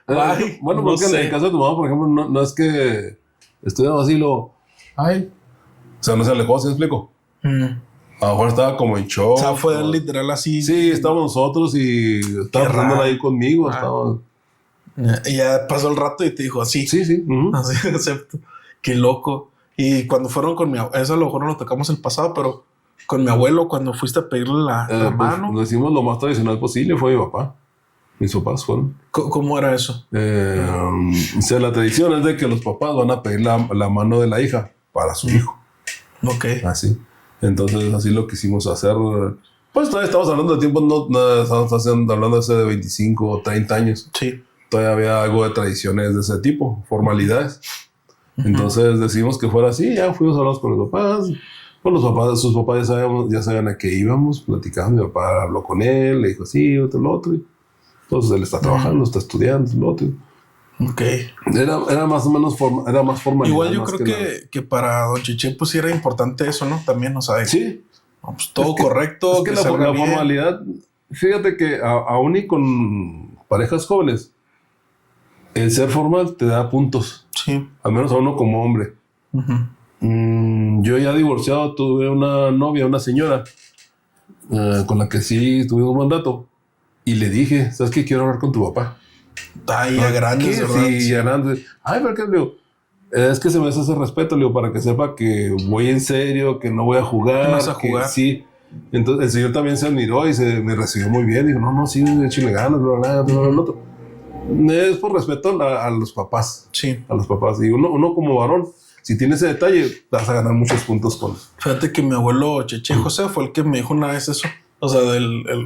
Bye. Bueno, porque en el caso de tu mamá, por ejemplo, no es que estudiamos así o sea, no se alejó, ¿sí me explico? A lo mejor estaba como en shock. O sea, fue literal así. Sí, estábamos nosotros y estaba pasándola ahí conmigo. Y ya pasó el rato y te dijo así. Sí. Así, acepto. Qué loco. Y cuando fueron con mi abuelo, eso a lo mejor no lo tocamos el pasado, pero con mi abuelo, cuando fuiste a pedirle la mano. Lo hicimos lo más tradicional posible, fue mi papá. Mis papás fueron. ¿Cómo era eso? O sea, la tradición es de que los papás van a pedir la mano de la hija para su hijo. Ok. Así. Entonces, así lo quisimos hacer. Pues todavía estamos hablando de tiempo, no estamos hablando de hace de 25 o 30 años. Sí. Todavía había algo de tradiciones de ese tipo, formalidades. Entonces decidimos que fuera así, ya fuimos a hablar con los papás. Pues sus papás ya sabían a qué íbamos, platicando. Mi papá habló con él, le dijo sí, otro, lo otro. Entonces él está trabajando, está estudiando, lo otro. Ok. Era más o menos era más formal. Igual yo creo que para don Cheche pues sí era importante eso, ¿no? También, o sea, sí. Pues todo correcto. Es que la formalidad, fíjate que aún y con parejas jóvenes, el ser formal te da puntos. Sí. Al menos a uno como hombre. Yo ya divorciado, tuve una novia, una señora, con la que sí tuve un mandato. Y le dije, ¿sabes qué? Quiero hablar con tu papá. Ay, ya grandes, ¿verdad? Sí, ya grandes. Ay, ¿por qué? Le digo, es que se me hace ese respeto, le digo, para que sepa que voy en serio, que no voy a jugar. ¿Qué vas a jugar? Sí. Entonces el señor también se admiró y me recibió muy bien. Dijo, no, sí, échale ganas, bla. Es por respeto a los papás. Sí. A los papás. Y uno como varón, si tiene ese detalle, vas a ganar muchos puntos con. Fíjate que mi abuelo Cheche José fue el que me dijo una vez eso. O sea,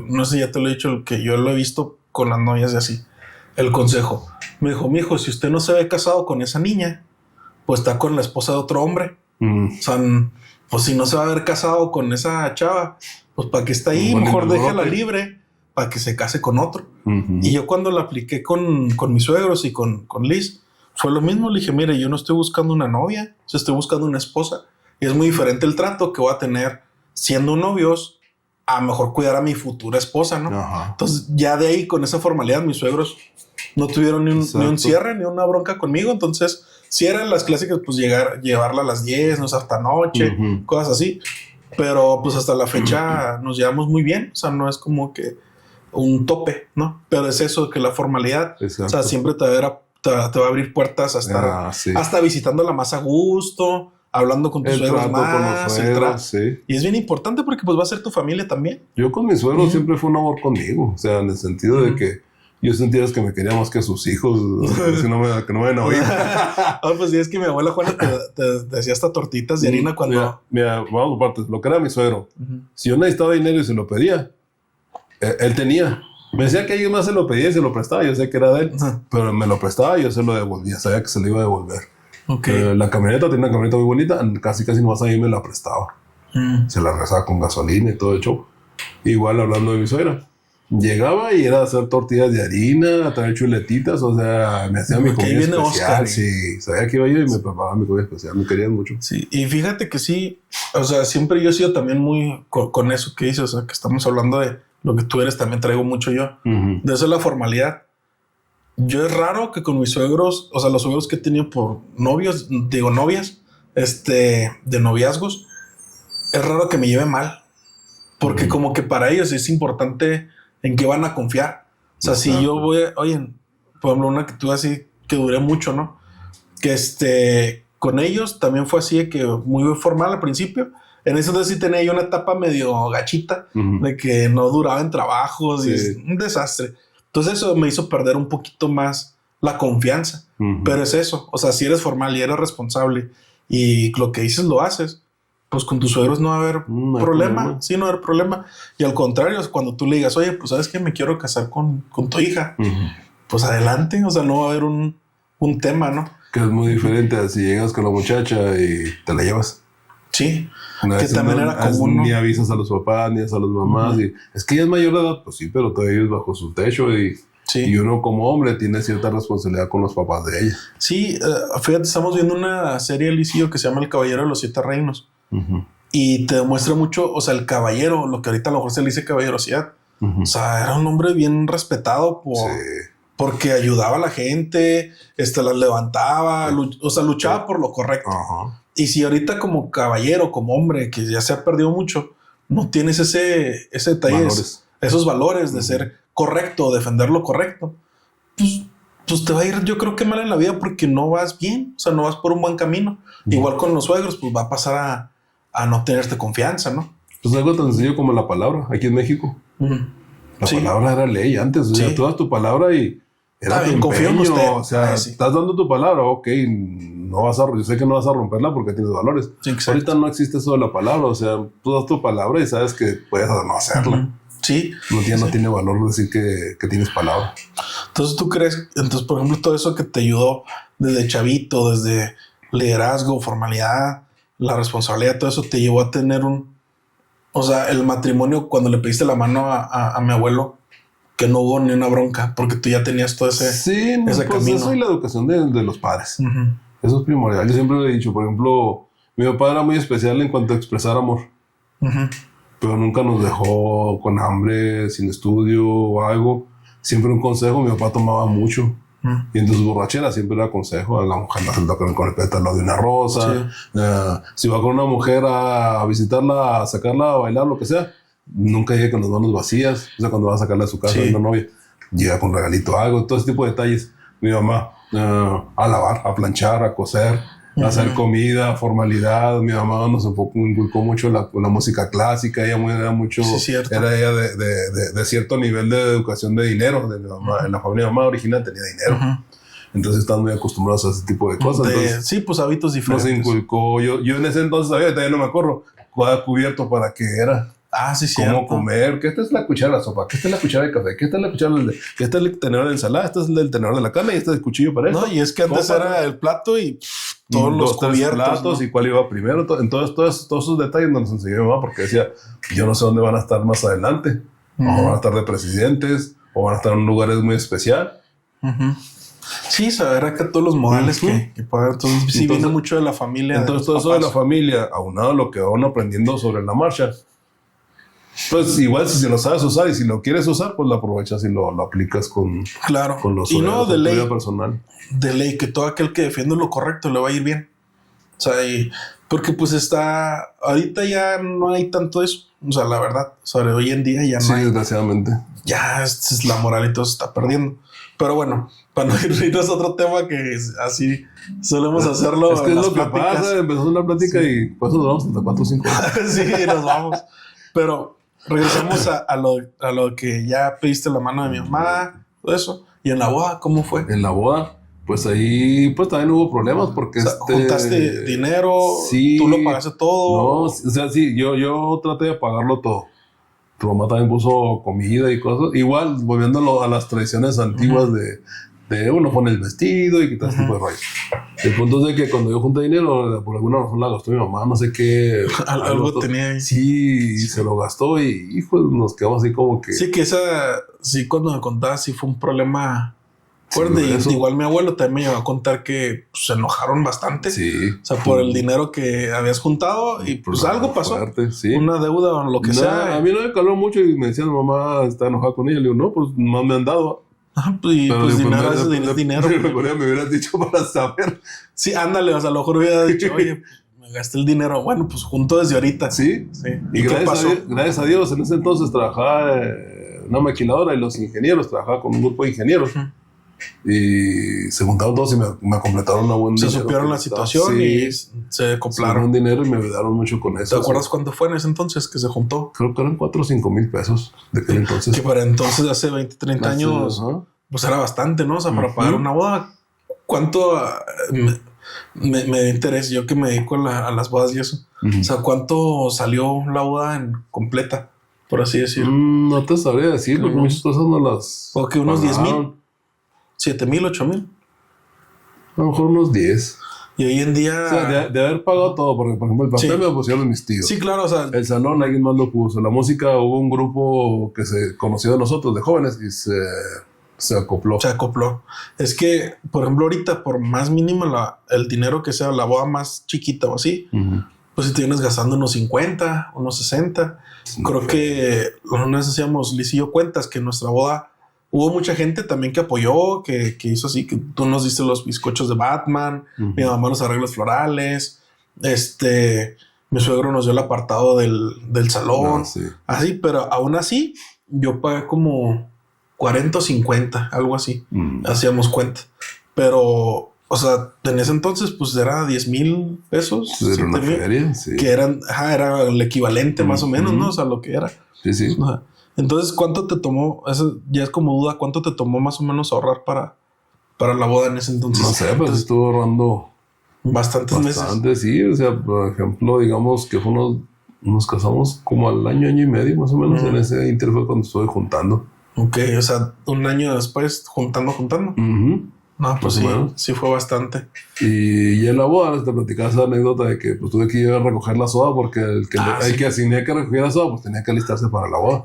no sé si ya te lo he dicho, el que yo lo he visto con las novias y así. El consejo. Me dijo, mijo, si usted no se ve casado con esa niña, pues está con la esposa de otro hombre. O sea, pues si no se va a ver casado con esa chava, pues para que está ahí, mejor déjala libre para que se case con otro. Y yo cuando la apliqué con mis suegros y con Liz, fue lo mismo. Le dije, mire, yo no estoy buscando una novia, yo estoy buscando una esposa. Y es muy diferente el trato que voy a tener siendo novios a mejor cuidar a mi futura esposa, ¿no? Ajá. Entonces ya de ahí, con esa formalidad, mis suegros no tuvieron ni un cierre, ni una bronca conmigo. Entonces sí eran las clásicas, pues llevarla a las 10, no sé, hasta noche, cosas así. Pero pues hasta la fecha nos llevamos muy bien. O sea, no es como que un tope, ¿no? Pero es eso, que la formalidad, o sea, siempre te va a abrir puertas hasta visitándola más a gusto, hablando con tus suegros más, y es bien importante porque pues va a ser tu familia también. Yo con mis suegros siempre fue un amor conmigo, o sea, en el sentido de que yo sentía que me quería más que sus hijos, que no me van a oír. Pues sí, es que mi abuela Juana te hacía hasta tortitas de harina cuando... Mira, vamos por partes, lo que era mi suegro, si yo necesitaba dinero y se lo pedía, él tenía. Me decía que alguien más se lo pedía y se lo prestaba, yo sé que era de él, pero me lo prestaba y yo se lo devolvía, sabía que se lo iba a devolver. La camioneta tenía una camioneta muy bonita, casi nomás ahí me la prestaba. Se la rezaba con gasolina y todo el show. Igual hablando de mi suegra, llegaba y era hacer tortillas de harina, a traer chuletitas, o sea, me hacía mi comida especial. Oscar, sí, sabía que iba yo y me preparaba mi comida especial, me querían mucho. Sí, y fíjate que sí, o sea, siempre yo he sido también muy con eso que dices, o sea, que estamos hablando de lo que tú eres, también traigo mucho yo. De eso es la formalidad. Yo es raro que con mis suegros, o sea, los suegros que he tenido por novias, de noviazgos, es raro que me lleve mal. Porque como que para ellos es importante en qué van a confiar. O sea, si yo voy, oye, por ejemplo, una que tuve así, que duré mucho, ¿no? Que con ellos también fue así de que muy formal al principio. En eso entonces sí tenía yo una etapa medio gachita, de que no duraba en trabajos y es un desastre. Entonces eso me hizo perder un poquito más la confianza. Pero es eso. O sea, si eres formal y eres responsable y lo que dices lo haces, pues con tus suegros no va a haber problema. Sí, no va a haber problema. Y al contrario, cuando tú le digas, oye, pues sabes que me quiero casar con tu hija, pues adelante. O sea, no va a haber un tema, ¿no? Que es muy diferente a si llegas con la muchacha y te la llevas. Sí, que también era común, ¿no? Ni avisas a los papás, ni a las mamás. Y es que ella es mayor de edad, pues sí, pero todavía vives bajo su techo y uno como hombre tiene cierta responsabilidad con los papás de ella. Sí, fíjate, estamos viendo una serie, Eliseo, que se llama El Caballero de los Siete Reinos. Y te demuestra mucho, o sea, el caballero, lo que ahorita a lo mejor se le dice caballerosidad. O sea, era un hombre bien respetado porque ayudaba a la gente, las levantaba, o sea, luchaba por lo correcto. Y si ahorita como caballero, como hombre, que ya se ha perdido mucho, no tienes ese detalle, esos valores de ser correcto, defender lo correcto, pues te va a ir, yo creo que mal en la vida porque no vas bien, o sea, no vas por un buen camino. Igual con los suegros, pues va a pasar a no tenerte confianza, ¿no? Pues algo tan sencillo como la palabra, aquí en México. La palabra era ley antes, o sea, tú das tu palabra y era tu empeño, o sea, estás dando tu palabra, ok, yo sé que no vas a romperla porque tienes valores. Ahorita no existe eso de la palabra, o sea, tú das tu palabra y sabes que puedes no hacerla. Sí. No tiene valor decir que tienes palabra. Entonces, ¿tú crees? Entonces, por ejemplo, todo eso que te ayudó desde chavito, desde liderazgo, formalidad, la responsabilidad, todo eso te llevó a tener o sea, el matrimonio, cuando le pediste la mano a mi abuelo, que no hubo ni una bronca, porque tú ya tenías todo ese camino. Eso y la educación de los padres. Eso es primordial. Yo siempre le he dicho, por ejemplo, mi papá era muy especial en cuanto a expresar amor. Pero nunca nos dejó con hambre, sin estudio o algo. Siempre un consejo, mi papá tomaba mucho. Y en tus borracheras siempre le aconsejo a la mujer no se toque con el pétalo de una rosa. Sí. Si va con una mujer a visitarla, a sacarla a bailar, lo que sea, nunca llegue con las manos vacías. O sea, cuando va a sacarla de su casa, una novia, llega con regalito, algo, todo ese tipo de detalles. Mi mamá, a lavar, a planchar, a coser, a hacer comida, formalidad. Mi mamá nos inculcó mucho la música clásica. Ella era mucho, era ella de cierto nivel de educación de dinero. De mi mamá, en la familia de mi mamá original tenía dinero. Entonces están muy acostumbrados a ese tipo de cosas. Entonces, sí, pues hábitos diferentes. Nos inculcó. Yo en ese entonces sabía, todavía no me acuerdo, cada cubierto para qué era. Sí, cómo comer, que esta es la cuchara de la sopa, que esta es la cuchara de café, que esta es la cuchara que este es el tenedor de ensalada, este es el tenedor de la carne y este es el cuchillo para esto. No, y es que antes era el plato y todos los cubiertos, platos, ¿no? Y cuál iba primero. Entonces todos esos detalles nos enseñó mi mamá, porque decía, yo no sé dónde van a estar más adelante. O van a estar de presidentes, o van a estar en lugares muy especial. Sí, saber acá todos los modales que puede haber. Entonces, sí, viene mucho de la familia. Entonces, todo eso de la familia, aunado a lo que van aprendiendo sobre la marcha, pues igual si lo sabes usar y si lo quieres usar, pues lo aprovechas y lo aplicas con los y no de ley personal. De ley que todo aquel que defiende lo correcto le va a ir bien. O sea, porque pues ahorita ya no hay tanto eso. O sea, la verdad, sobre hoy en día ya no hay. Desgraciadamente. Ya es la moral y todo se está perdiendo. Pero bueno, para no irnos a otro tema que es así solemos hacerlo. Es que es lo que pasa, empezamos una plática y por eso duramos hasta 4 o 5 horas. Sí, nos vamos. Pero regresamos a lo que ya pediste la mano de mi mamá, todo eso. ¿Y en la boda cómo fue? En la boda, pues ahí pues también hubo problemas porque ¿juntaste dinero? Sí. ¿Tú lo pagaste todo? No, o sea, sí, yo traté de pagarlo todo. Tu mamá también puso comida y cosas. Igual, volviendo a las tradiciones antiguas de uno pone el vestido y quitas este tipo de rollo. El punto es de que cuando yo junté dinero, por alguna razón la gastó mi mamá, no sé qué. Algo tenía ahí. Sí, se lo gastó y hijo, nos quedamos así como que... Sí, que sí, cuando me contabas, sí fue un problema fuerte. Sí, igual mi abuelo también me llegó a contar que pues, se enojaron bastante. Sí. O sea, por el dinero que habías juntado y pues algo pasó. Fuerte, sí. Una deuda o lo que sea. A mí no me caló mucho y me decían, mamá está enojada con ella. Le digo, no, pues no me han dado. Pues dinero es dinero. Me hubieras dicho para saber. Sí, ándale, o sea, a lo mejor hubiera dicho, oye, me gasté el dinero. Bueno, pues junto desde ahorita. Sí. ¿Y qué pasó? Gracias a Dios, en ese entonces trabajaba una maquiladora y los ingenieros, trabajaba con un grupo de ingenieros. Y se juntaron todos y me completaron una buena dinero. Se supieron la situación y se acoplaron. Un dinero y me ayudaron mucho con eso. ¿Te acuerdas cuánto fue en ese entonces que se juntó? Creo que eran 4 o 5 mil pesos de aquel entonces. Que para entonces, hace 20, 30 años, pues era bastante, ¿no? O sea, para pagar una boda, ¿cuánto me dio interés? Yo que me dedico a las bodas y eso. O sea, ¿cuánto salió la boda completa? Por así decirlo. No te sabría decir, porque muchas cosas no las... Porque unos 10,000. 7,000, 8,000. A lo mejor unos 10. Y hoy en día... O sea, de haber pagado todo, porque por ejemplo el pastel me lo pusieron mis tíos. Sí, claro, o sea... El salón alguien más lo puso. La música hubo un grupo que se conoció de nosotros, de jóvenes, y se acopló. Se acopló. Es que, por ejemplo, ahorita, por más mínima el dinero que sea, la boda más chiquita o así, pues si te vienes gastando unos 50, unos 60. Creo que una vez hacíamos Liz y yo cuentas que en nuestra boda hubo mucha gente también que apoyó, que hizo así, que tú nos diste los bizcochos de Batman, mi mamá los arreglos florales, mi suegro nos dio el apartado del salón, así, pero aún así yo pagué como 40 o 50, algo así, hacíamos cuenta, pero... O sea, en ese entonces, pues era 10,000 pesos. Era una feria, sí. Que era el equivalente más o menos, ¿no? O sea, lo que era. Sí, sí. Ajá. Entonces, ¿cuánto te tomó? Eso ya es como duda. ¿Cuánto te tomó más o menos ahorrar para la boda en ese entonces? No sé, pues estuvo ahorrando bastantes meses. Bastante, sí. O sea, por ejemplo, digamos que nos casamos como al año y medio, más o menos. En ese inter fue cuando estuve juntando. Ok, o sea, un año después juntando. No, pues sí fue bastante. Y en la boda te platicaba esa anécdota de que pues tuve que ir a recoger la soda porque el que tenía que recoger la soda pues tenía que alistarse para la boda.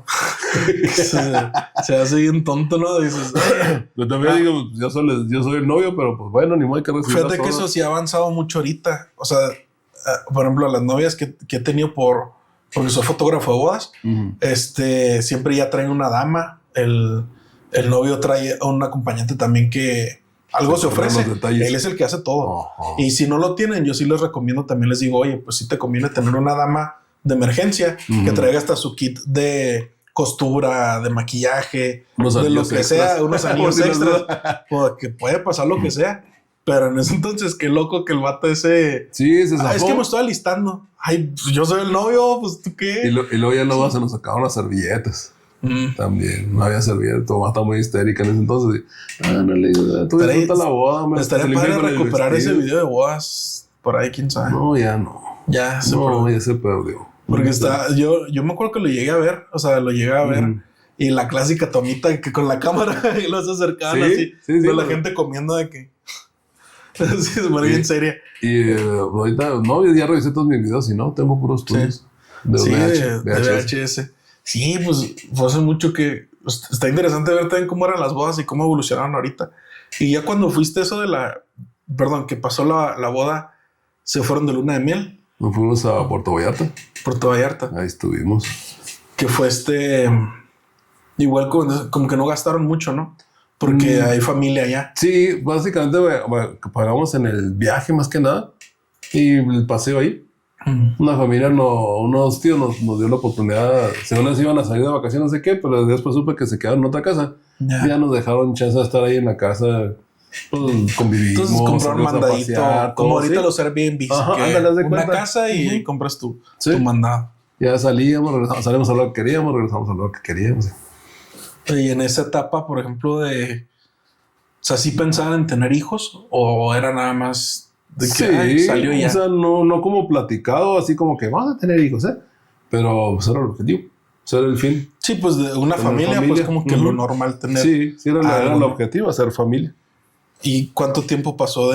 se hace bien tonto, ¿no? Dices, yo también digo, yo soy el novio, pero pues bueno, ni modo hay que recibir. Fíjate que eso sí ha avanzado mucho ahorita. O sea, por ejemplo, las novias que he tenido porque soy fotógrafo de bodas, siempre ya traen una dama. El novio trae a un acompañante también que algo se ofrece, él es el que hace todo. Y si no lo tienen, yo sí les recomiendo, también les digo, oye, pues sí te conviene tener una dama de emergencia que traiga hasta su kit de costura, de maquillaje, de lo que sea, unos anillos extras, porque puede pasar lo que sea. Pero en ese entonces, qué loco que el vato ese... Sí, se zafó. Es que me estoy alistando. Ay, pues yo soy el novio, pues ¿tú qué? Y luego ya no se nos sacaban las servilletas. También, no había servilletas. Tu mamá estaba muy histérica en ese entonces. No le digo, tú disfrutas la boda. Estaría padre recuperar ese video de bodas por ahí, quién sabe. No, ya no. Ya se perdió. Porque yo me acuerdo que lo llegué a ver, y la clásica tomita que con la cámara y los acercaban así, de la gente comiendo de que... Sí, se pone bien seria. Y ahorita, no, yo ya revisé todos mis videos y no, tengo puros tuyos. De VHS. Sí, pues fue hace mucho que... Está interesante ver también cómo eran las bodas y cómo evolucionaron ahorita. Y ya cuando fuiste eso de que pasó la boda, ¿se fueron de luna de miel? Nos fuimos a Puerto Vallarta. Puerto Vallarta. Ahí estuvimos. Que fue igual como que no gastaron mucho, ¿no? Porque hay familia allá. Sí, básicamente pagamos en el viaje más que nada y el paseo ahí. Una familia, unos tíos nos dio la oportunidad, según les iban a salir de vacaciones, no sé qué, pero después supe que se quedaron en otra casa. Ya nos dejaron chance de estar ahí en la casa, pues convivimos. Entonces compraron mandadito, como ahorita los Airbnb, una casa y compras tu mandado. Ya salimos a lo que queríamos, regresamos a lo que queríamos. Y en esa etapa, por ejemplo, o sea, ¿sí pensaban en tener hijos o era nada más de que salió ya? O sea, no como platicado, así como que vamos a tener hijos, pero pues era el objetivo, era el fin. Sí, pues de una familia, pues como que lo normal tener. Sí, era el objetivo, hacer familia. ¿Y cuánto tiempo pasó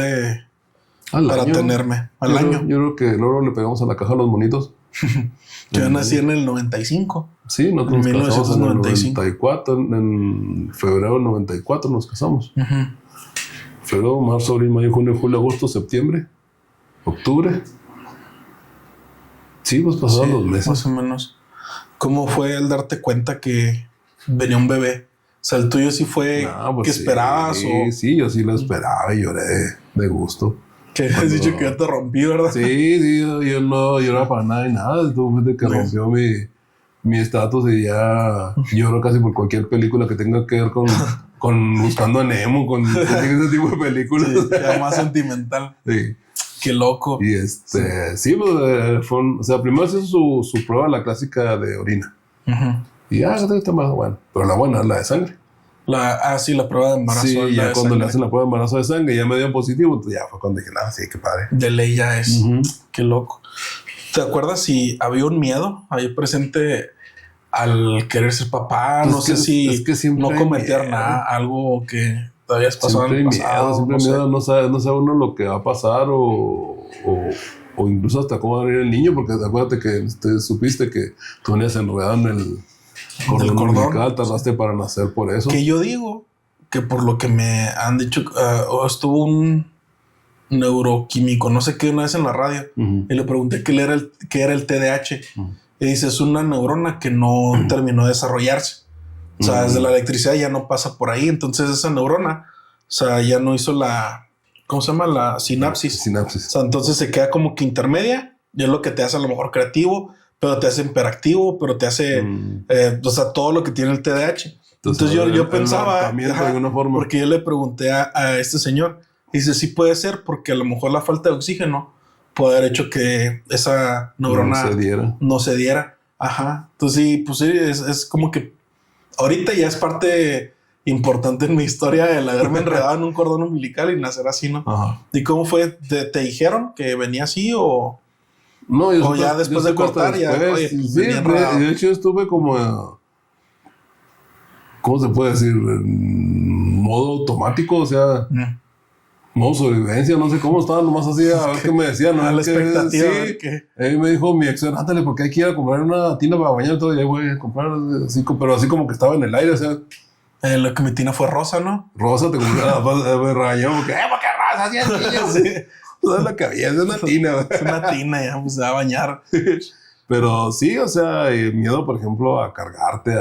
para tenerme? ¿Al año? Yo creo que luego le pegamos a la caja a los monitos. Yo nací en el 95. Sí, nosotros nos casamos en el 94. En febrero del 94 nos casamos. Febrero, marzo, abril, mayo, junio, julio, agosto, septiembre, octubre. Sí, pues pasaron los meses. Más o menos. ¿Cómo fue el darte cuenta que venía un bebé? O sea, el tuyo sí fue que esperabas. Sí, yo sí lo esperaba y lloré de gusto. Que has dicho que ya te rompí, ¿verdad? Sí, yo no lloraba para nada y nada. Tuve de que rompió mi estatus y ya lloro casi por cualquier película que tenga que ver con Buscando a Nemo, con ese tipo de películas. Sí, ya más sentimental. Sí. Qué loco. Y pues o sea, primero se hizo su prueba, la clásica de orina. Y está más bueno. Pero la buena es la de sangre. La prueba de embarazo. Sí, ya cuando le hacen la prueba de embarazo de sangre, ya me dio positivo, entonces ya fue cuando dije, sí, qué padre. De ley ya es. Qué loco. ¿Te acuerdas si había un miedo ahí presente al querer ser papá? No sé si no cometer nada, algo que te habías pasado en el pasado. Siempre miedo, no sabe uno lo que va a pasar o incluso hasta cómo va a venir el niño, porque acuérdate que supiste que tú venías enredado en el cordón umbilical, tardaste para nacer por eso. Que yo digo que por lo que me han dicho, estuvo un neuroquímico, no sé qué, una vez en la radio, y le pregunté qué era el TDAH. Y dice, es una neurona que no terminó de desarrollarse. O sea, desde la electricidad ya no pasa por ahí. Entonces esa neurona, o sea, ya no hizo ¿cómo se llama? La sinapsis. O sea, entonces se queda como que intermedia, y es lo que te hace a lo mejor creativo, pero te hace hiperactivo, pero te hace, o sea, todo lo que tiene el TDAH. Entonces yo pensaba, de alguna forma. porque yo le pregunté a este señor, dice, sí puede ser, porque a lo mejor la falta de oxígeno puede haber hecho que esa neurona no se diera. Ajá. Entonces sí, pues sí, es como que ahorita ya es parte importante en mi historia el haberme enredado en un cordón umbilical y nacer así, ¿no? Ajá. ¿Y cómo fue? ¿Te dijeron que venía así o...? No, o ya después de cortar ya, oye, sí, de hecho estuve como ¿cómo se puede decir? En modo automático, o sea, modo sobrevivencia, no sé cómo estaba, nomás así a ver qué me decían, ¿no? A la expectativa. Sí, ahí me dijo mi ex, ándale, porque hay que ir a comprar una tina para bañar todo, y ahí voy a comprar, pero así como que estaba en el aire, o sea. Lo que mi tina fue rosa, ¿no? Rosa, te compré, me rayó, porque, ¿por qué rosa? Así es, niño. Sí. No es lo que había, es una tina. Es una tina, ya, pues se va a bañar. Pero sí, o sea, miedo, por ejemplo, a cargarte,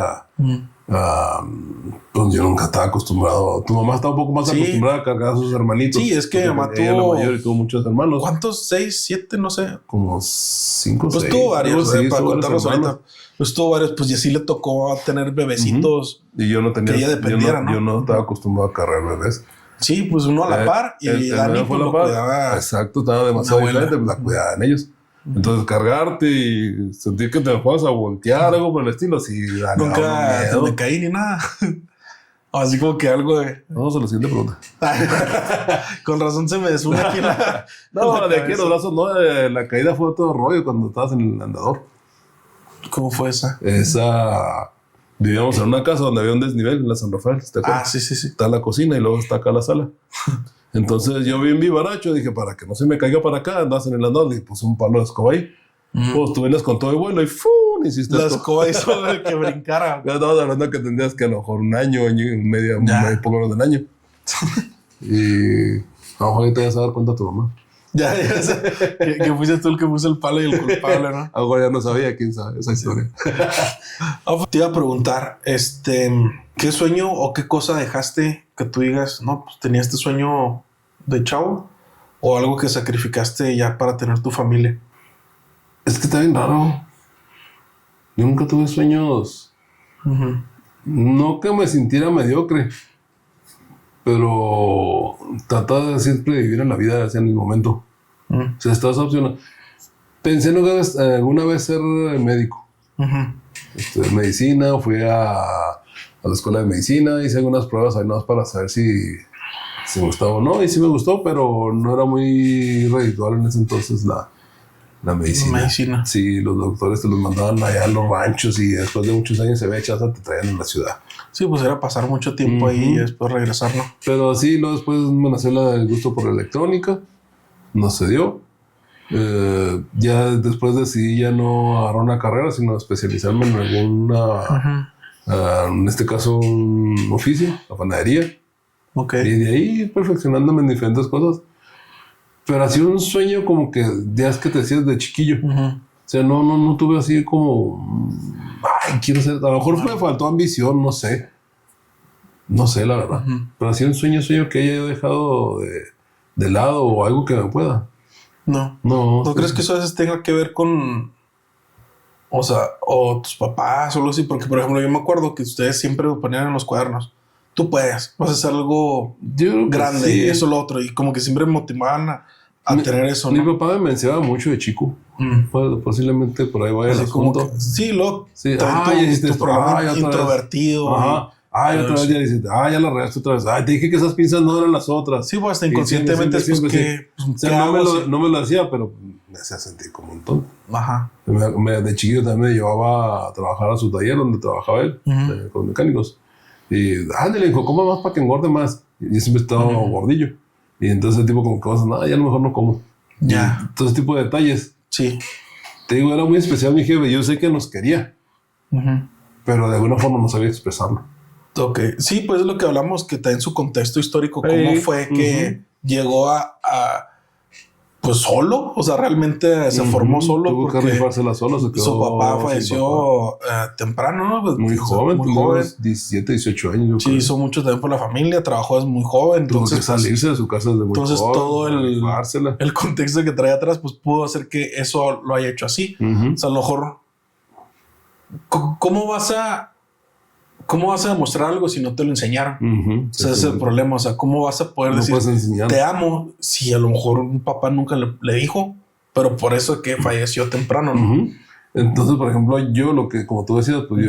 pues yo nunca estaba acostumbrado. Tu mamá está un poco más acostumbrada a cargar a sus hermanitos. Sí, es que mi mamá ella la mayor y tuvo muchos hermanos. ¿Cuántos? ¿6, 7? No sé. Como 5, 6. Pues tuvo varios, para contarlos ahorita. Pues tuvo varios, pues y así le tocó tener bebecitos. Y yo no tenía. Que ella dependiera, yo no estaba acostumbrado a cargar bebés. Sí, pues uno a la par y Dani pues lo cuidaba. Exacto, estaba demasiado diferente, pues la cuidaban ellos. Entonces cargarte y sentir que te vas a voltear, algo por el estilo, sí. Nunca me caí ni nada. Así como que algo de... Vamos a la siguiente pregunta. Con razón se me desune aquí la... No, de aquí los brazos no, la caída fue todo rollo cuando estabas en el andador. ¿Cómo fue esa? Vivíamos en una casa donde había un desnivel en la San Rafael. ¿Te acuerdas? Sí. Está la cocina y luego está acá la sala. Entonces yo bien vivaracho, dije, para que no se me caiga para acá, andas en el andador y puse un palo de escoba ahí. Pues tú venías con todo el vuelo y ¡fum! Hiciste la escoba hizo que brincara. Ya estabas hablando que tendrías que a lo mejor un año poco menos de un año. Y a lo mejor ahorita ya se va a dar cuenta tu mamá. Ya sé. Que fuiste tú el que puso el palo y el culpable, ¿no? Algo ya no sabía, quién sabe esa historia. Te iba a preguntar, ¿qué sueño o qué cosa dejaste que tú digas, no, pues tenía este sueño de chavo? ¿O algo que sacrificaste ya para tener tu familia? Es que está bien raro. Yo nunca tuve sueños. No que me sintiera mediocre, pero trataba de siempre vivir en la vida hacia en el momento. O sea, estaba esa opción. Pensé alguna vez ser médico. Medicina, fui a la escuela de medicina, hice algunas pruebas ahí nada más para saber si me gustaba o no, y sí me gustó, pero no era muy redituable en ese entonces la medicina. Sí, los doctores te los mandaban allá a los ranchos y después de muchos años se ve chata, te traían en la ciudad. Sí, pues era pasar mucho tiempo ahí y después regresar, ¿no? Pero sí, luego después me nació el gusto por la electrónica, no se dio. Ya después decidí ya no agarrar una carrera, sino especializarme en alguna, en este caso un oficio, la panadería. Okay. Y de ahí perfeccionándome en diferentes cosas. Pero así un sueño como que días que te decías de chiquillo. O sea, no tuve así como... Ay, quiero ser... A lo mejor me faltó ambición, no sé. No sé, la verdad. Pero así un sueño que haya dejado de lado o algo que me pueda. No. ¿No crees que eso a veces tenga que ver con... O sea, o tus papás o algo así? Porque, por ejemplo, yo me acuerdo que ustedes siempre lo ponían en los cuadernos. Tú puedes, vas a hacer algo grande, sí. Eso, lo otro. Y como que siempre me motivaban a tener eso, ¿no? Mi papá me enseñaba mucho de chico. Posiblemente por ahí vaya el asunto. Sí, sí. Tu programa introvertido. Ajá. Otra vez ya dices, ya la regaste otra vez. Te dije que esas pinzas no eran las otras. Sí, pues hasta inconscientemente no me lo hacía, pero me hacía sentir como un tonto. Ajá. De chiquito también me llevaba a trabajar a su taller donde trabajaba él, con mecánicos. Y le dijo, coma más para que engorde más. Y yo siempre estaba gordillo. Y entonces el tipo como que vas a ya a lo mejor no como. Ya. Todo ese tipo de detalles. Sí. Te digo, era muy especial mi jefe. Yo sé que nos quería. Pero de alguna forma no sabía expresarlo. Ok. Sí, pues es lo que hablamos, que está en su contexto histórico. ¿Cómo fue que llegó a pues solo? O sea, realmente se formó solo. Tuvo que rifársela solo. Se quedó, su papá falleció temprano, ¿no? Pues, muy joven. 17, 18 años. Sí, hizo mucho también por la familia. Trabajó desde muy joven. Entonces, tuvo que salirse de su casa desde muy joven. Entonces, todo el contexto que trae atrás, pues pudo hacer que eso lo haya hecho así. O sea, a lo mejor... ¿Cómo vas a demostrar algo si no te lo enseñaron? O sea, ese es el problema. O sea, ¿cómo vas a poder decir te amo si a lo mejor un papá nunca le dijo, pero por eso es que falleció temprano, ¿no? Entonces, por ejemplo, yo lo que, como tú decías, pues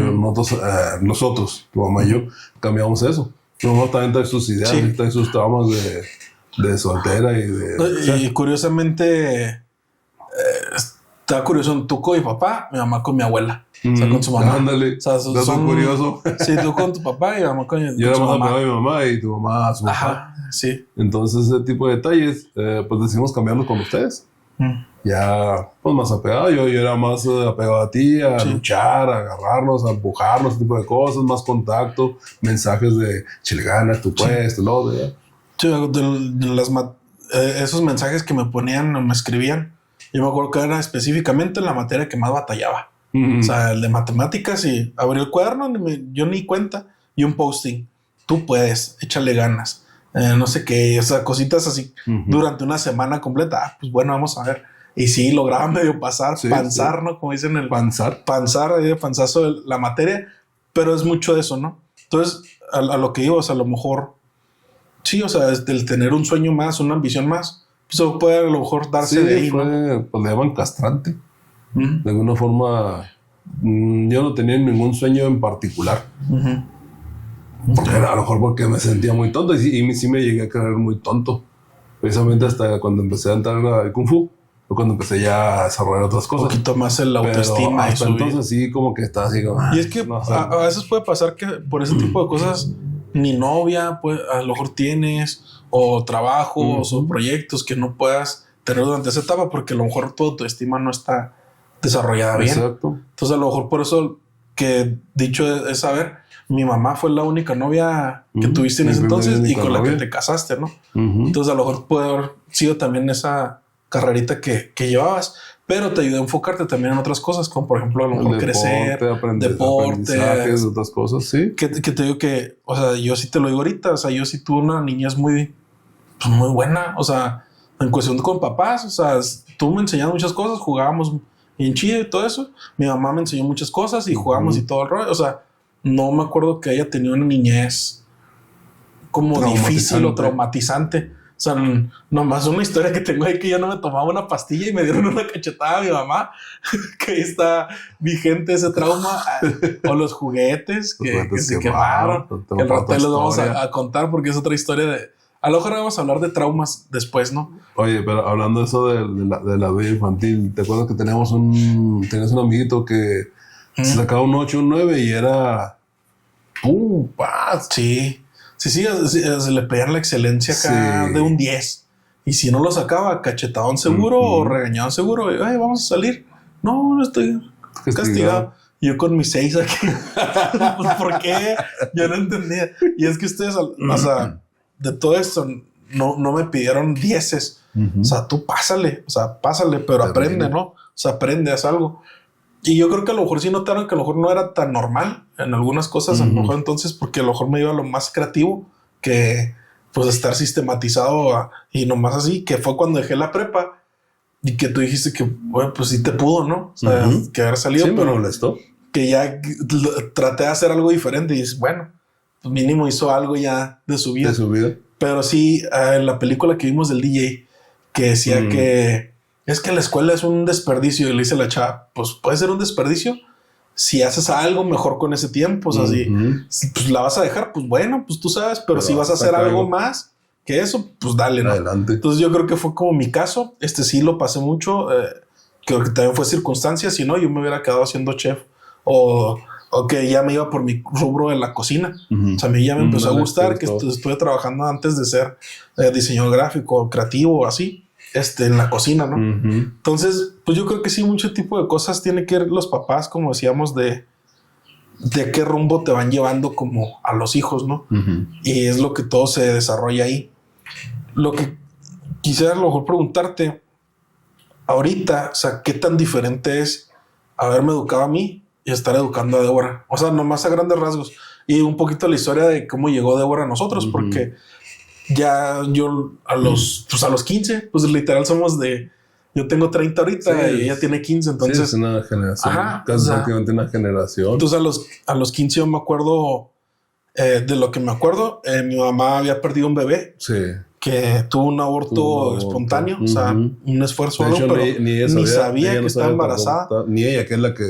nosotros, tu mamá y yo, cambiamos eso. Tu mamá también trae sus ideas, trae sus traumas de soltera y de... Y curiosamente, está curioso, tú con mi papá, mi mamá con mi abuela. O sea, con su mamá. Ándale. O sea, son curiosos. Sí, tú con tu papá y mi mamá con yo era más apegado a mi mamá y tu mamá a su papá. Ajá, sí. Entonces, ese tipo de detalles, pues decidimos cambiarlo con ustedes. Ya, pues más apegado. Yo era más apegado a ti, a luchar, a agarrarnos, a empujarnos, ese tipo de cosas, más contacto, mensajes de chilganas, tú puedes, tú lo. Sí, esos mensajes que me ponían o me escribían. Yo me acuerdo que era específicamente la materia que más batallaba. O sea, el de matemáticas, y abrí el cuaderno, yo ni cuenta, y un posting. Tú puedes, échale ganas. No sé qué, o sea, cositas así durante una semana completa. Pues bueno, vamos a ver. Y sí, lograba medio pasar, panzar, ¿no? Como dicen el panzazo de la materia, pero es mucho de eso, ¿no? Entonces, a lo que digo, o sea, a lo mejor, sí, o sea, el tener un sueño más, una ambición más, pues eso puede a lo mejor darse de ahí, ¿no? Pues le llaman castrante. De alguna forma, yo no tenía ningún sueño en particular. Porque a lo mejor porque me sentía muy tonto y sí me llegué a creer muy tonto. Precisamente hasta cuando empecé a entrar al Kung Fu, fue cuando empecé ya a desarrollar otras cosas. Un poquito más el autoestima. Hasta entonces sí como que estaba así como... Y es que no, o sea, a veces puede pasar que por ese tipo de cosas ni novia, pues, a lo mejor tienes, o trabajos o proyectos que no puedas tener durante esa etapa porque a lo mejor tu autoestima no está desarrollada bien. Exacto. Entonces a lo mejor por eso que dicho es saber, mi mamá fue la única novia que tuviste en ese entonces y con la que te casaste, ¿no? Entonces a lo mejor puede haber sido también esa carrerita que llevabas, pero te ayudó a enfocarte también en otras cosas, como por ejemplo a lo mejor crecer, deportes, otras cosas, sí. Que te digo que, o sea, yo sí te lo digo ahorita, o sea, yo sí tuve una niñez muy buena, o sea, en cuestión con papás, o sea, tú me enseñaste muchas cosas, jugábamos bien chido y todo eso. Mi mamá me enseñó muchas cosas y jugábamos y todo el rollo. O sea, no me acuerdo que haya tenido una niñez como difícil o traumatizante. O sea, nomás una historia que tengo ahí que yo no me tomaba una pastilla y me dieron una cachetada a mi mamá, que ahí está vigente ese trauma. O los juguetes que se quemaron. Que al rato los vamos a contar porque es otra historia de... A lo mejor vamos a hablar de traumas después, ¿no? Oye, pero hablando de eso de la vida infantil, ¿te acuerdas que tenías un amiguito que se sacaba un 8, un 9 y era... ¡Pum! ¡Paz! Sí, se le pedían la excelencia acá de un 10. Y si no lo sacaba, cachetadón seguro o regañadón seguro. Ay, vamos a salir. No estoy castigado. Y yo con mis 6 aquí. Pues, ¿por qué? Yo no entendía. Y es que ustedes, o sea... de todo esto no me pidieron 10. O sea, tú pásale, pero aprende, ¿no? O sea, aprende, haz algo. Y yo creo que a lo mejor sí notaron que a lo mejor no era tan normal en algunas cosas, a lo mejor entonces, porque a lo mejor me iba a lo más creativo que pues estar sistematizado y nomás así, que fue cuando dejé la prepa y que tú dijiste que, bueno, pues sí te pudo, ¿no? O sea, que haber salido, sí, pero me molestó. Que ya traté de hacer algo diferente y dices, bueno, pues mínimo hizo algo ya de su vida. Pero sí, en la película que vimos del DJ, que decía que es que la escuela es un desperdicio. Y le dice la chava, pues puede ser un desperdicio si haces algo mejor con ese tiempo. O sea, si pues la vas a dejar, pues bueno, pues tú sabes. Pero si vas a hacer algo más que eso, pues dale, ¿no? Adelante. Entonces yo creo que fue como mi caso. Sí lo pasé mucho. Creo que también fue circunstancias. Si no, yo me hubiera quedado siendo chef o que ya me iba por mi rubro en la cocina. O sea, a mí ya me empezó a gustar que estuve trabajando antes de ser diseñador gráfico, creativo, así, en la cocina, ¿no? Entonces, pues yo creo que sí, mucho tipo de cosas tiene que ver los papás, como decíamos, de qué rumbo te van llevando como a los hijos, ¿no? Y es lo que todo se desarrolla ahí. Lo que quisiera a lo mejor preguntarte ahorita, o sea, ¿qué tan diferente es haberme educado a mí y estar educando a Débora? O sea, nomás a grandes rasgos. Y un poquito la historia de cómo llegó Débora a nosotros, porque ya yo a los 15, pues literal somos yo tengo 30 ahorita y ella tiene 15, entonces... Sí, es una generación, casi prácticamente una generación. Entonces a los 15 yo me acuerdo, de lo que me acuerdo, mi mamá había perdido un bebé. Sí. Que tuvo un aborto espontáneo, o sea, un esfuerzo, de hecho, pero ni sabía que estaba embarazada. Ni ella, que es la que...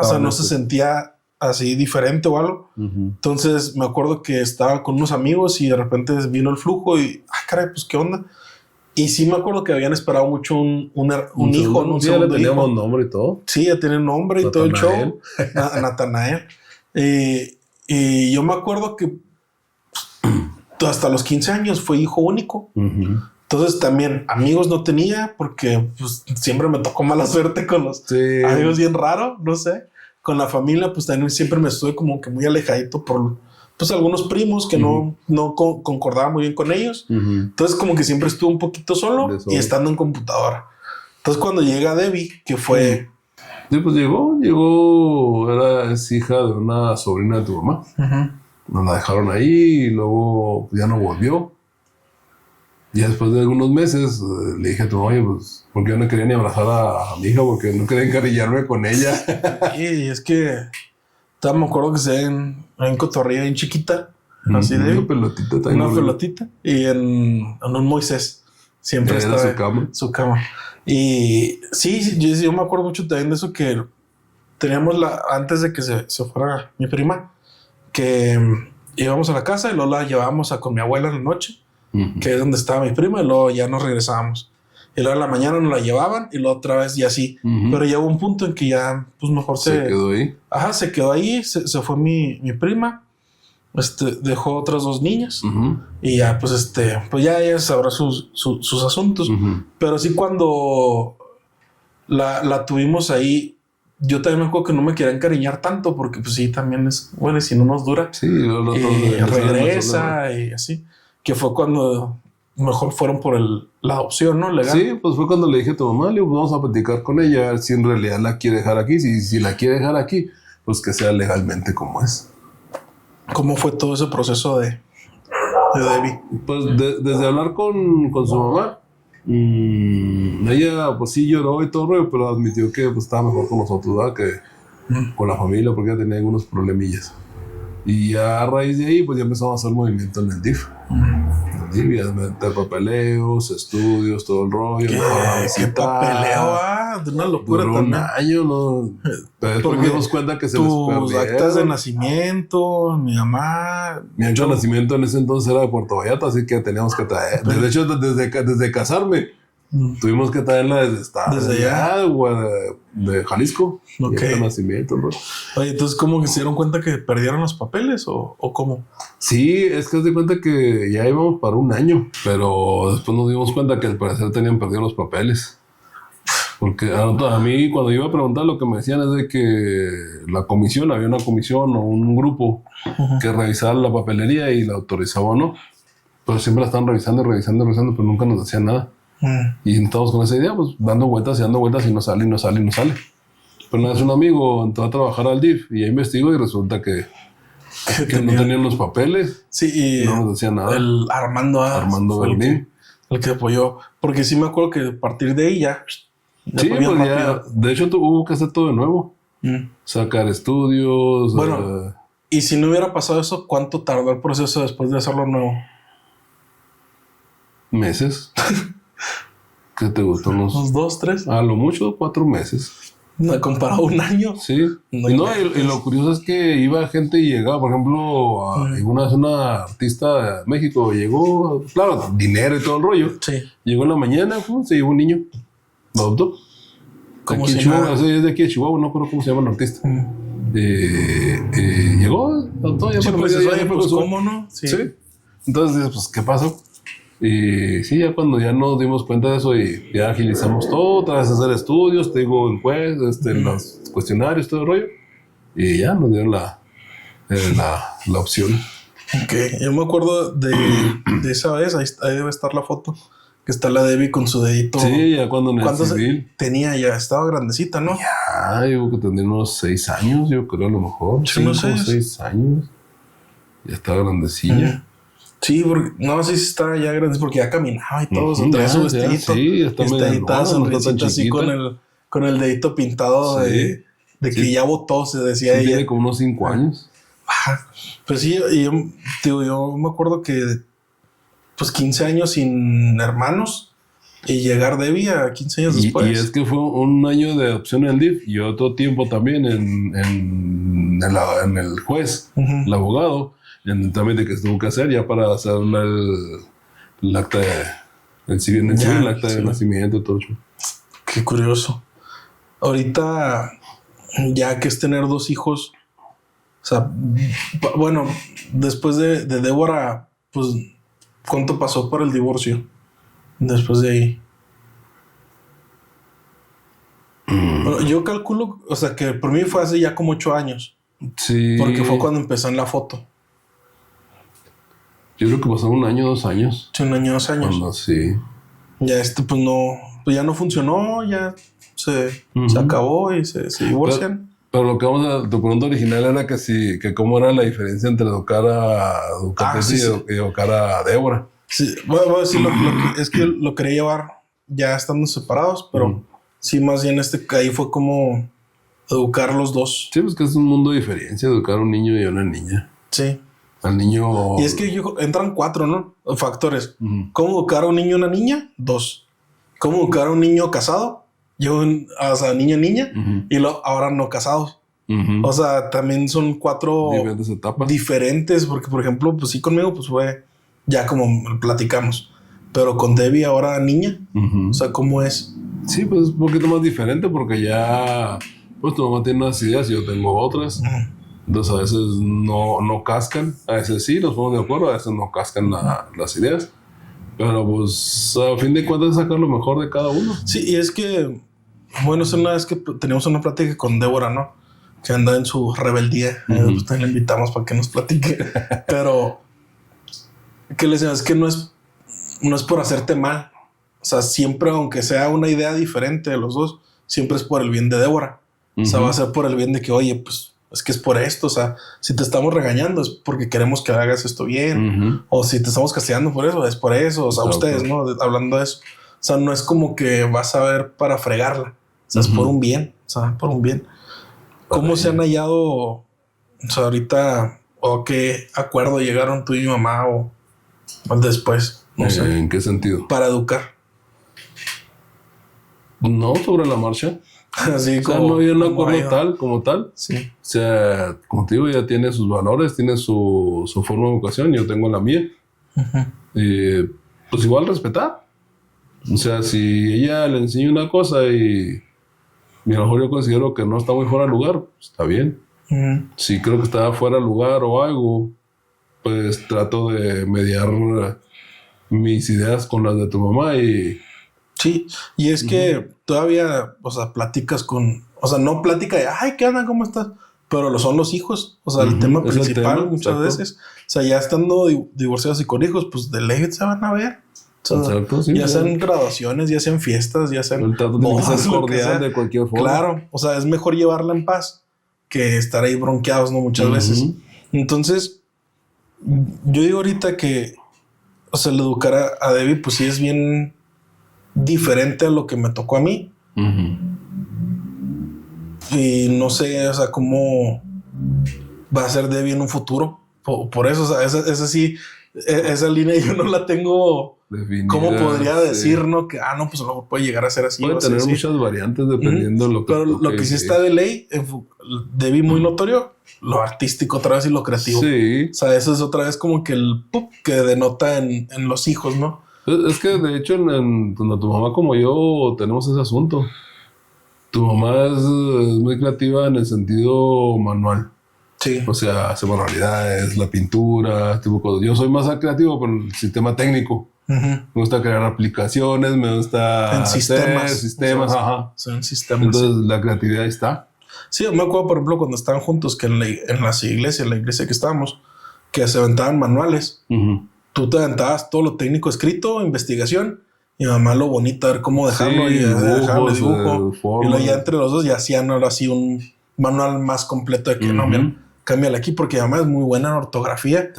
O sea, no se sentía así diferente o algo. Entonces me acuerdo que estaba con unos amigos y de repente vino el flujo y, caray, pues qué onda. Y sí me acuerdo que habían esperado mucho un hijo, ¿no? Ya le teníamos nombre y todo. Sí, ya tiene nombre y todo el show. Natanael. Y yo me acuerdo que hasta los 15 años fue hijo único. Entonces también amigos no tenía porque pues, siempre me tocó mala suerte con los amigos, bien raro, no sé. Con la familia pues también siempre me estuve como que muy alejadito por pues algunos primos que no concordaba muy bien con ellos. Entonces como que siempre estuve un poquito solo y estando en computadora. Entonces cuando llega Debbie, que fue... Sí, pues llegó, es hija de una sobrina de tu mamá. Nos la dejaron ahí y luego ya no volvió. Y después de algunos meses le dije a tu mamá, oye, pues, porque yo no quería ni abrazar a mi hija porque no quería encarillarme con ella. Y es que me acuerdo que se en cotorrilla en chiquita, así de una pelotita también. Una pelotita. Y en un Moisés. Siempre era estaba su cama. Y sí, yo me acuerdo mucho también de eso que teníamos antes de que se fuera mi prima, que íbamos a la casa y luego la llevábamos con mi abuela en la noche, que es donde estaba mi prima, y luego ya nos regresábamos. Y luego en la mañana nos la llevaban y luego otra vez y así. Pero llegó un punto en que ya, pues mejor se quedó ahí. Ajá, se quedó ahí, se fue mi prima. Dejó otras 2 niñas y ya, pues pues ya ella sabrá sus asuntos. Pero sí, cuando la tuvimos ahí, yo también me acuerdo que no me quería encariñar tanto porque, pues sí, también es bueno, y si no nos dura, sí, regresa y así. Que fue cuando mejor fueron por la adopción, ¿no? Legal. Sí, pues fue cuando le dije a tu mamá, pues vamos a platicar con ella, a ver si en realidad la quiere dejar aquí. Si la quiere dejar aquí, pues que sea legalmente como es. ¿Cómo fue todo ese proceso de Debbie? Pues desde hablar con su mamá, ella pues sí lloró y todo el rollo, pero admitió que pues, estaba mejor con nosotros, ¿verdad? Que con la familia, porque ella tenía algunos problemillas. Y ya a raíz de ahí, pues ya empezamos a hacer movimiento en el DIF. En el DIF, ya meter papeleos, estudios, todo el rollo. ¿Qué papeleo? De una locura duró también. Un año, ¿no? Pero después nos dimos cuenta que se les perdieron. Actas de nacimiento, mi mamá... Mi acta de nacimiento en ese entonces era de Puerto Vallarta, así que teníamos que traer. De hecho, desde casarme, tuvimos que traerla desde allá, de Jalisco. Ok. De nacimiento, ¿no? Oye, entonces, ¿cómo que se dieron cuenta que perdieron los papeles o cómo? Sí, es que se di cuenta que ya íbamos para un año, pero después nos dimos cuenta que al parecer tenían perdido los papeles. Porque a mí, cuando iba a preguntar, lo que me decían es de que había una comisión o un grupo que revisaba la papelería y la autorizaba o no. Pero siempre la estaban revisando, pero nunca nos decían nada. Y estábamos con esa idea, pues dando vueltas y no sale. Pero una vez un amigo entró a trabajar al DIF y ya investigó y resulta que no tenían los papeles. Sí, y no nos decían nada. El Armando Berlín. El que apoyó. Porque sí me acuerdo que a partir de ahí ya... Sí, pues ya, de hecho hubo que hacer todo de nuevo. Sacar estudios. Bueno, y si no hubiera pasado eso, ¿cuánto tardó el proceso después de hacerlo nuevo? Meses. ¿Qué te gustó? ¿Unos 2, 3? A lo mucho 4 meses. ¿No comparado un año? Sí. Y lo curioso es que iba gente y llegaba, por ejemplo, una artista de México llegó, claro, dinero y todo el rollo. Sí. Llegó en la mañana, se llevó un niño. ¿Lo adoptó? ¿Cómo se llama? Es de aquí de Chihuahua, no recuerdo cómo se llama el artista. Llegó, adoptó, ya pues ¿cómo no? Sí. Entonces, pues, ¿qué pasó? Y sí, ya cuando ya nos dimos cuenta de eso y ya agilizamos todo, otra vez hacer estudios, te digo, los cuestionarios, todo el rollo. Y ya nos dieron la opción. Ok, yo me acuerdo de esa vez, ahí debe estar la foto. Que está la Debbie con su dedito. Sí, ya cuando en el civil. Tenía ya, estaba grandecita, ¿no? Ya, yo que tendría unos 6 años, yo creo a lo mejor. 5 o 6 años. Ya estaba grandecilla. Sí, porque no sé si estaba ya grande, porque ya caminaba y todo. Traía su vestidito. Sí, está medio sonrisita así con el dedito pintado de que ya votó, se decía ella. Tiene como unos 5 años. Ajá. Pues sí, yo me acuerdo que pues 15 años sin hermanos y llegar Debbie a 15 años después. Y es que fue un año de adopción en el DIF y otro tiempo también en el juez, el abogado, en el trámite que se tuvo que hacer ya para hacer el acta el acta de nacimiento y todo eso. Qué curioso. Ahorita, ya que es tener 2 hijos, o sea, bueno, después de Débora, pues, ¿cuánto pasó por el divorcio? Después de ahí. Bueno, yo calculo, o sea, que por mí fue hace ya como 8 años. Sí. Porque fue cuando empezó en la foto. Yo creo que pasó 1 año, 2 años. Sí, 1 año, 2 años. Sí. Ya pues pues ya no funcionó, ya se acabó y se divorcian. Pero lo que vamos a tu pregunta original era que cómo era la diferencia entre educar a Tessy y educar a Débora. Sí, voy a decir es que lo quería llevar ya estando separados, pero sí, más bien ahí fue como educar los dos. Sí, pues que es un mundo de diferencia educar a un niño y a una niña. Sí. Al niño... Y es que entran 4, ¿no? Factores. ¿Cómo educar a un niño y una niña? 2. ¿Cómo educar a un niño casado? O sea, niña, y ahora no casados. O sea, también son 4 diferentes etapas. Diferentes, porque, por ejemplo, pues sí, conmigo, pues fue ya como platicamos. Pero con Debbie, ahora niña. O sea, ¿cómo es? Sí, pues un poquito más diferente, porque ya, pues tu mamá tiene unas ideas y yo tengo otras. Entonces, a veces no cascan. A veces sí, nos ponemos de acuerdo, a veces no cascan las ideas. Pero pues a fin de cuentas sacar lo mejor de cada uno. Sí, y es que, bueno, es una vez que teníamos una plática con Débora, ¿no? Que anda en su rebeldía. Pues también la invitamos para que nos platique. Pero, ¿qué le decimos? Es que no es por hacerte mal. O sea, siempre, aunque sea una idea diferente de los dos, siempre es por el bien de Débora. O sea, va a ser por el bien de que, oye, pues es que es por esto. O sea, si te estamos regañando es porque queremos que hagas esto bien. O si te estamos castigando por eso, es por eso. O sea, ustedes, ¿no? Hablando de eso. O sea, no es como que vas a ver para fregarla. O sea, es por un bien. O sea, por un bien. ¿Cómo se han hallado, o sea, ahorita, o qué acuerdo llegaron tú y mi mamá o después? No sé. ¿En qué sentido? Para educar. No, sobre la marcha. Así o sea, no había un acuerdo como tal. Sí. O sea, como te digo, ella tiene sus valores, tiene su forma de educación, yo tengo la mía. Y pues igual respetar. O sea, si ella le enseña una cosa y a lo mejor yo considero que no está muy fuera de lugar, pues está bien. Si creo que está fuera de lugar o algo, pues trato de mediar mis ideas con las de tu mamá y... Sí, y es que todavía, o sea, platicas o sea, no plática de, ay, ¿qué onda? ¿Cómo estás? Pero son los hijos, o sea, el tema principal muchas veces. O sea, ya estando divorciados y con hijos, pues de ley se van a ver. O sea, sí, ya sean graduaciones, ya sean fiestas, ya sean... El trato tiene que ser cordial de cualquier forma. Claro, o sea, es mejor llevarla en paz que estar ahí bronqueados, ¿no? Muchas veces. Entonces, yo digo ahorita que, o sea, el educar a Debbie, pues sí es bien diferente a lo que me tocó a mí. Y no sé, o sea, cómo va a ser Debbie en un futuro. Por eso, o sea, esa línea yo no la tengo definida. ¿Cómo podría decir, no? Que, no, pues no puede llegar a ser así. Puede tener muchas variantes dependiendo de lo que... Pero lo que sí está de ley, Debbie muy notorio, lo artístico otra vez y lo creativo. Sí. O sea, eso es otra vez como que el pop que denota en los hijos, ¿no? Es que de hecho, tanto tu mamá como yo tenemos ese asunto. Tu mamá es muy creativa en el sentido manual. Sí. O sea, hace manualidades, la pintura, tipo cosas. Yo soy más creativo con el sistema técnico. Me gusta crear aplicaciones, me gusta hacer sistemas. O sea, son sistemas. Entonces, la creatividad está. Sí, me acuerdo, por ejemplo, cuando estaban juntos, que en la iglesia que estábamos, que se aventaban manuales. Tú te aventabas todo lo técnico escrito, investigación, y mamá lo bonito, a ver cómo dejarlo y dejarle dibujo. Y luego ya entre los dos ya hacían ahora sí un manual más completo de que no, mira, cámbiale aquí, porque mamá es muy buena en ortografía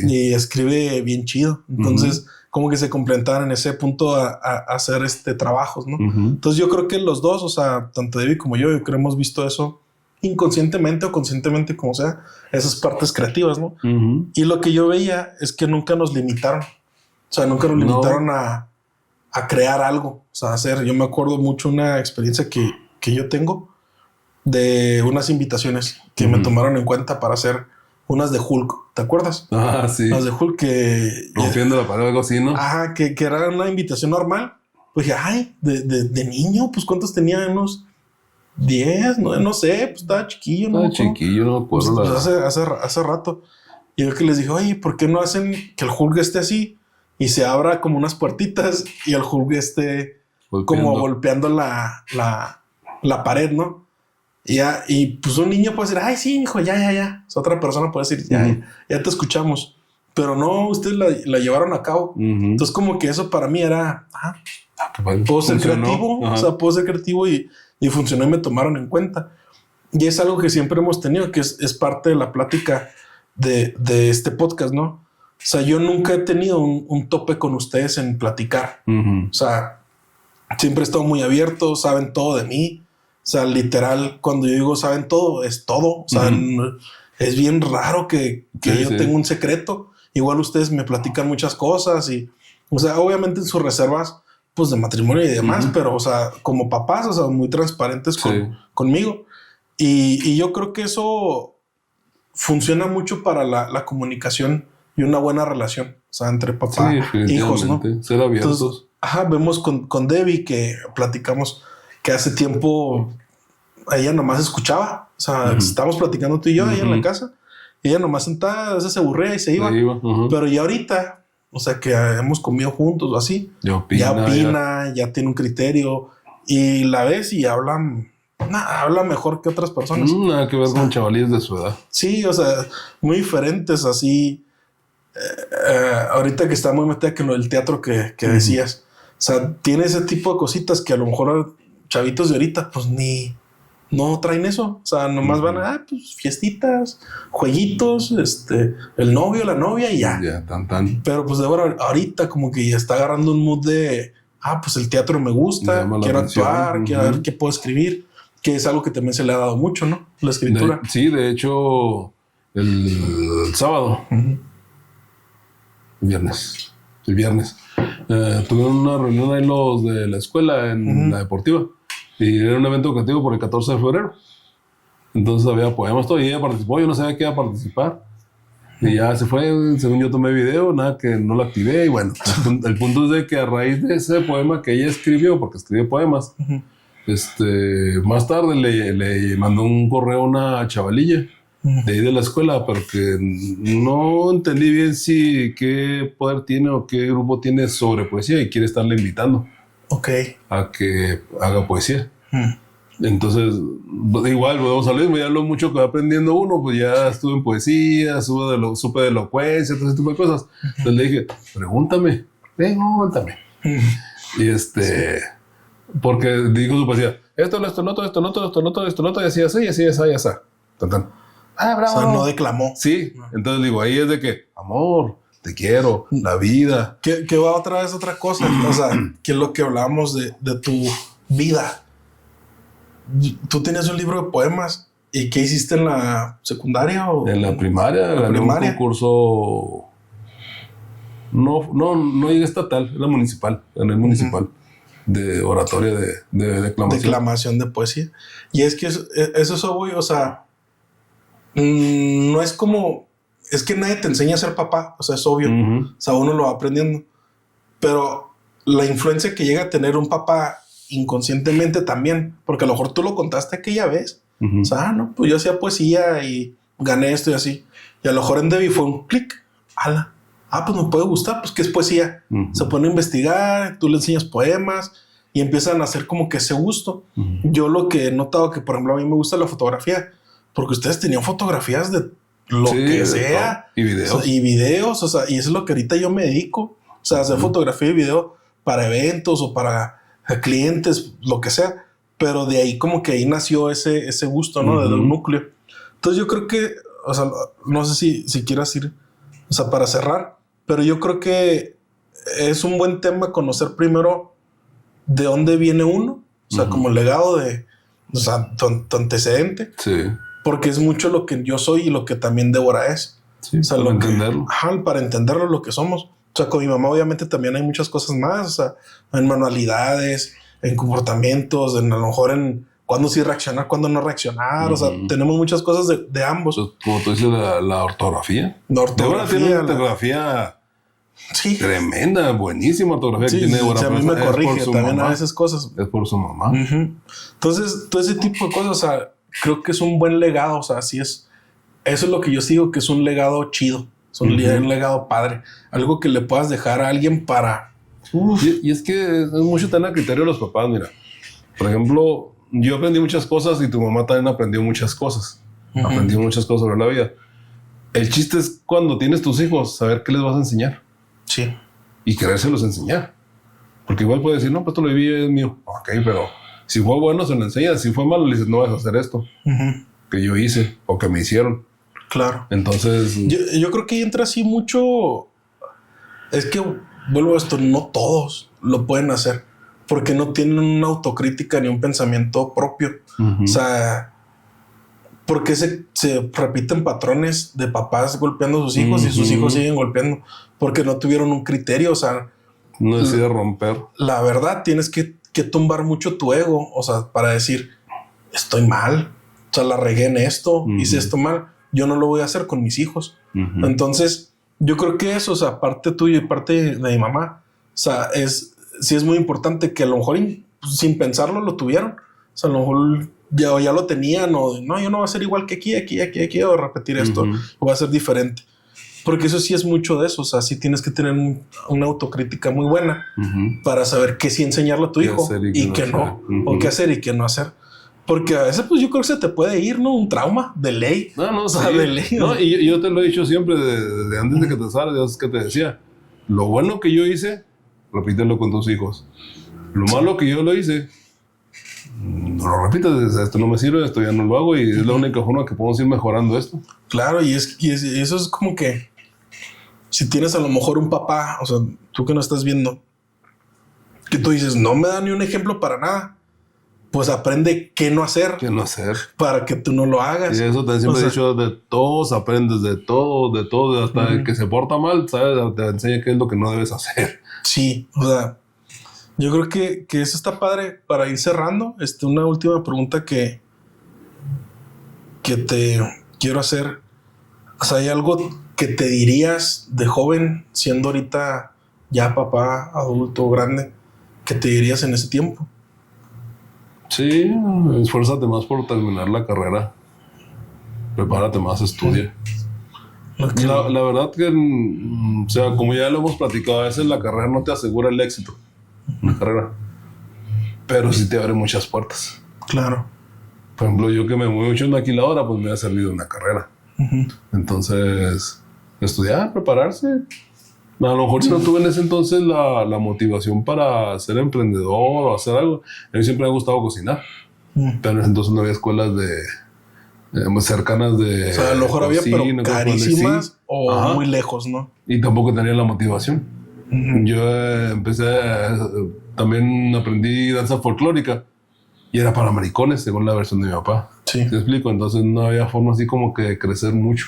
y escribe bien chido. Entonces, como que se complementaban en ese punto a hacer trabajos, ¿no? Entonces, yo creo que los dos, o sea, tanto David como yo creo que hemos visto eso inconscientemente o conscientemente, como sea, esas partes creativas, ¿no? Y lo que yo veía es que nunca nos limitaron. O sea, nunca nos limitaron a crear algo, o sea, hacer. Yo me acuerdo mucho una experiencia que yo tengo de unas invitaciones que me tomaron en cuenta para hacer unas de Hulk. ¿Te acuerdas? Sí. Las de Hulk que... Rompiendo la pared o algo así, ¿no? Ajá, que era una invitación normal. Pues dije, ay, de niño, pues ¿cuántos tenía? Unos 10, no sé, pues estaba chiquillo, ¿no? Chiquillo, no me acuerdo. Pues hace rato. Y yo que les dije, oye, ¿por qué no hacen que el Hulk esté así? Y se abra como unas puertitas y el Hulk esté como golpeando la pared, ¿no? Y pues un niño puede decir, ay, sí, hijo, ya. O sea, otra persona puede decir, ya te escuchamos. Pero no, ustedes la llevaron a cabo. Entonces, como que eso para mí era, puedo ser creativo, o sea, puedo ser creativo y funcionó y me tomaron en cuenta. Y es algo que siempre hemos tenido, que es parte de la plática de este podcast, ¿no? O sea, yo nunca he tenido un tope con ustedes en platicar. O sea, siempre he estado muy abierto, saben todo de mí. O sea, literal, cuando yo digo saben todo, es todo. O sea, es bien raro que yo tenga un secreto. Igual ustedes me platican muchas cosas y, o sea, obviamente en sus reservas, pues de matrimonio y demás, pero, o sea, como papás, o sea, muy transparentes conmigo. Y yo creo que eso funciona mucho para la comunicación y una buena relación, o sea, entre papá e hijos, ¿no? Ser abiertos. Entonces, vemos con Debbie que platicamos que hace tiempo ella nomás escuchaba, o sea, estábamos platicando tú y yo ahí en la casa, y ella nomás sentada, a veces se aburría y se iba. Pero ya ahorita, o sea, que hemos comido juntos o así, ya opina, ya tiene un criterio y la ves y habla mejor que otras personas. Nada que ver con chavalíes de su edad. Sí, o sea, muy diferentes así. Ahorita que está muy metida con el teatro que decías, o sea, tiene ese tipo de cositas que a lo mejor chavitos de ahorita pues no traen eso, o sea, nomás van a pues fiestitas, jueguitos, el novio, la novia y ya. Pero pues Débora ahorita como que ya está agarrando un mood de pues el teatro me gusta, quiero actuar, quiero ver qué puedo escribir, que es algo que también se le ha dado mucho, ¿no? La escritura. De hecho, el sábado, el viernes, tuvieron una reunión ahí los de la escuela en la deportiva y era un evento educativo por el 14 de febrero. Entonces había poemas, todo, y ella participó, yo no sabía que iba a participar. Y ya se fue, según yo tomé video, nada que no lo activé. Y bueno, el punto es de que a raíz de ese poema que ella escribió, porque escribe poemas, más tarde le mandó un correo a una chavalilla de ahí de la escuela, pero que no entendí bien qué poder tiene o qué grupo tiene sobre poesía y quiere estarle invitando a que haga poesía. Entonces, igual, volvemos a lo mismo, ya lo mucho que va aprendiendo uno, pues ya estuve en poesía, supe de elocuencia, todo ese tipo de cosas. Entonces le dije, pregúntame. Y porque dijo su poesía, esto, y así, así. Bravo. O sea, no declamó. Sí, entonces digo, ahí es de que, amor, te quiero, la vida. Que va otra vez otra cosa, o sea, que es lo que hablábamos de tu vida. Tú tenías un libro de poemas. ¿Y qué hiciste en la secundaria? En la primaria, gané un concurso. No llegué estatal, era municipal. Gané el municipal de oratoria de declamación. Declamación de poesía. Y es que eso voy, o sea, no es como. Es que nadie te enseña a ser papá, o sea, es obvio. O sea, uno lo va aprendiendo. Pero la influencia que llega a tener un papá inconscientemente también, porque a lo mejor tú lo contaste aquella vez. O sea, no, pues yo hacía poesía y gané esto y así. Y a lo mejor en Debbie fue un clic. Pues me puede gustar, pues que es poesía. Se pone a investigar, tú le enseñas poemas y empiezan a hacer como que ese gusto. Yo lo que he notado que, por ejemplo, a mí me gusta la fotografía, porque ustedes tenían fotografías de lo que sea. Y videos. O sea, o sea, y eso es lo que ahorita yo me dedico. O sea, hacer fotografía y video para eventos o para clientes, lo que sea. Pero de ahí como que ahí nació ese gusto, ¿no? Del núcleo. Entonces yo creo que, o sea, no sé si quieras ir, o sea, para cerrar, pero yo creo que es un buen tema conocer primero de dónde viene uno, o sea, como el legado de, o sea, tu antecedente. Sí. Porque es mucho lo que yo soy y lo que también Débora es. Sí, o sea, para entenderlo. Para entenderlo lo que somos. O sea, con mi mamá obviamente también hay muchas cosas más, o sea, en manualidades, en comportamientos, a lo mejor en cuándo sí reaccionar, cuándo no reaccionar. O sea, tenemos muchas cosas de ambos. Pues, como tú dices, la ortografía. La ortografía. Tiene una ortografía tremenda, buenísima ortografía que tiene Débora. A mí me corrige también a veces cosas. Es por su mamá. Entonces, todo ese tipo de cosas, o sea, creo que es un buen legado. O sea, así es. Eso es lo que yo sigo, que es un legado chido. Es un legado padre. Algo que le puedas dejar a alguien para... Y es que es mucho tan a criterio de los papás, mira. Por ejemplo, yo aprendí muchas cosas y tu mamá también aprendió muchas cosas. Aprendió muchas cosas sobre la vida. El chiste es cuando tienes tus hijos, saber qué les vas a enseñar. Sí. Y querérselos enseñar. Porque igual puede decir, no, pues esto lo viví, es mío. Ok, pero si fue bueno, se lo enseñas. Si fue malo, le dices, no vas a hacer esto que yo hice o que me hicieron. Claro. Entonces... Yo creo que entra así mucho... Es que, vuelvo a esto, no todos lo pueden hacer porque no tienen una autocrítica ni un pensamiento propio. O sea, porque se repiten patrones de papás golpeando a sus hijos y sus hijos siguen golpeando porque no tuvieron un criterio. O sea, no decide romper. La verdad, tienes que tumbar mucho tu ego. O sea, para decir, estoy mal. O sea, la regué en esto, hice esto mal. Yo no lo voy a hacer con mis hijos. Entonces, yo creo que eso, o sea, parte tuya y parte de mi mamá, o sea, sí es muy importante que a lo mejor sin pensarlo lo tuvieron. O sea, a lo mejor ya lo tenían o no, yo no voy a ser igual que aquí, o repetir esto, voy a ser diferente. Porque eso sí es mucho de eso. O sea, sí tienes que tener una autocrítica muy buena para saber qué sí enseñarle a tu hijo y qué no, o qué hacer y qué no hacer. Porque a veces, pues yo creo que se te puede ir, ¿no? Un trauma de ley. No, o sea, sí. de ley. No, y yo te lo he dicho siempre desde antes de que te salgas, es que te decía, lo bueno que yo hice, repítelo con tus hijos. Lo malo que yo lo hice, no lo repitas, esto no me sirve, esto ya no lo hago y es la única forma que podemos ir mejorando esto. Claro, y eso es como que si tienes a lo mejor un papá, o sea, tú que no estás viendo, que tú dices, no me da ni un ejemplo para nada. Pues aprende qué no hacer. ¿Qué no hacer? Para que tú no lo hagas. Y eso te siempre he dicho, de todos aprendes, de todo, hasta el que se porta mal, ¿sabes? Te enseña qué es lo que no debes hacer. Sí, o sea, yo creo que eso está padre para ir cerrando. Una última pregunta que te quiero hacer. O sea, ¿hay algo que te dirías de joven, siendo ahorita ya papá, adulto, grande, que te dirías en ese tiempo? Sí, esfuérzate más por terminar la carrera. Prepárate más, estudia. Okay. La verdad que, o sea, como ya lo hemos platicado, a veces la carrera no te asegura el éxito. Una carrera. Pero sí te abre muchas puertas. Claro. Por ejemplo, yo que me muevo mucho en maquiladora, pues me ha servido una carrera. Entonces, estudiar, prepararse. A lo mejor si no tuve en ese entonces la motivación para ser emprendedor o hacer algo. A mí siempre me ha gustado cocinar. Pero en ese entonces no había escuelas cercanas de... O sea, a lo mejor había, pero carísimas o muy lejos, ¿no? Y tampoco tenía la motivación. Yo también aprendí danza folclórica. Y era para maricones, según la versión de mi papá. Sí. ¿Te explico? Entonces no había forma así como que de crecer mucho.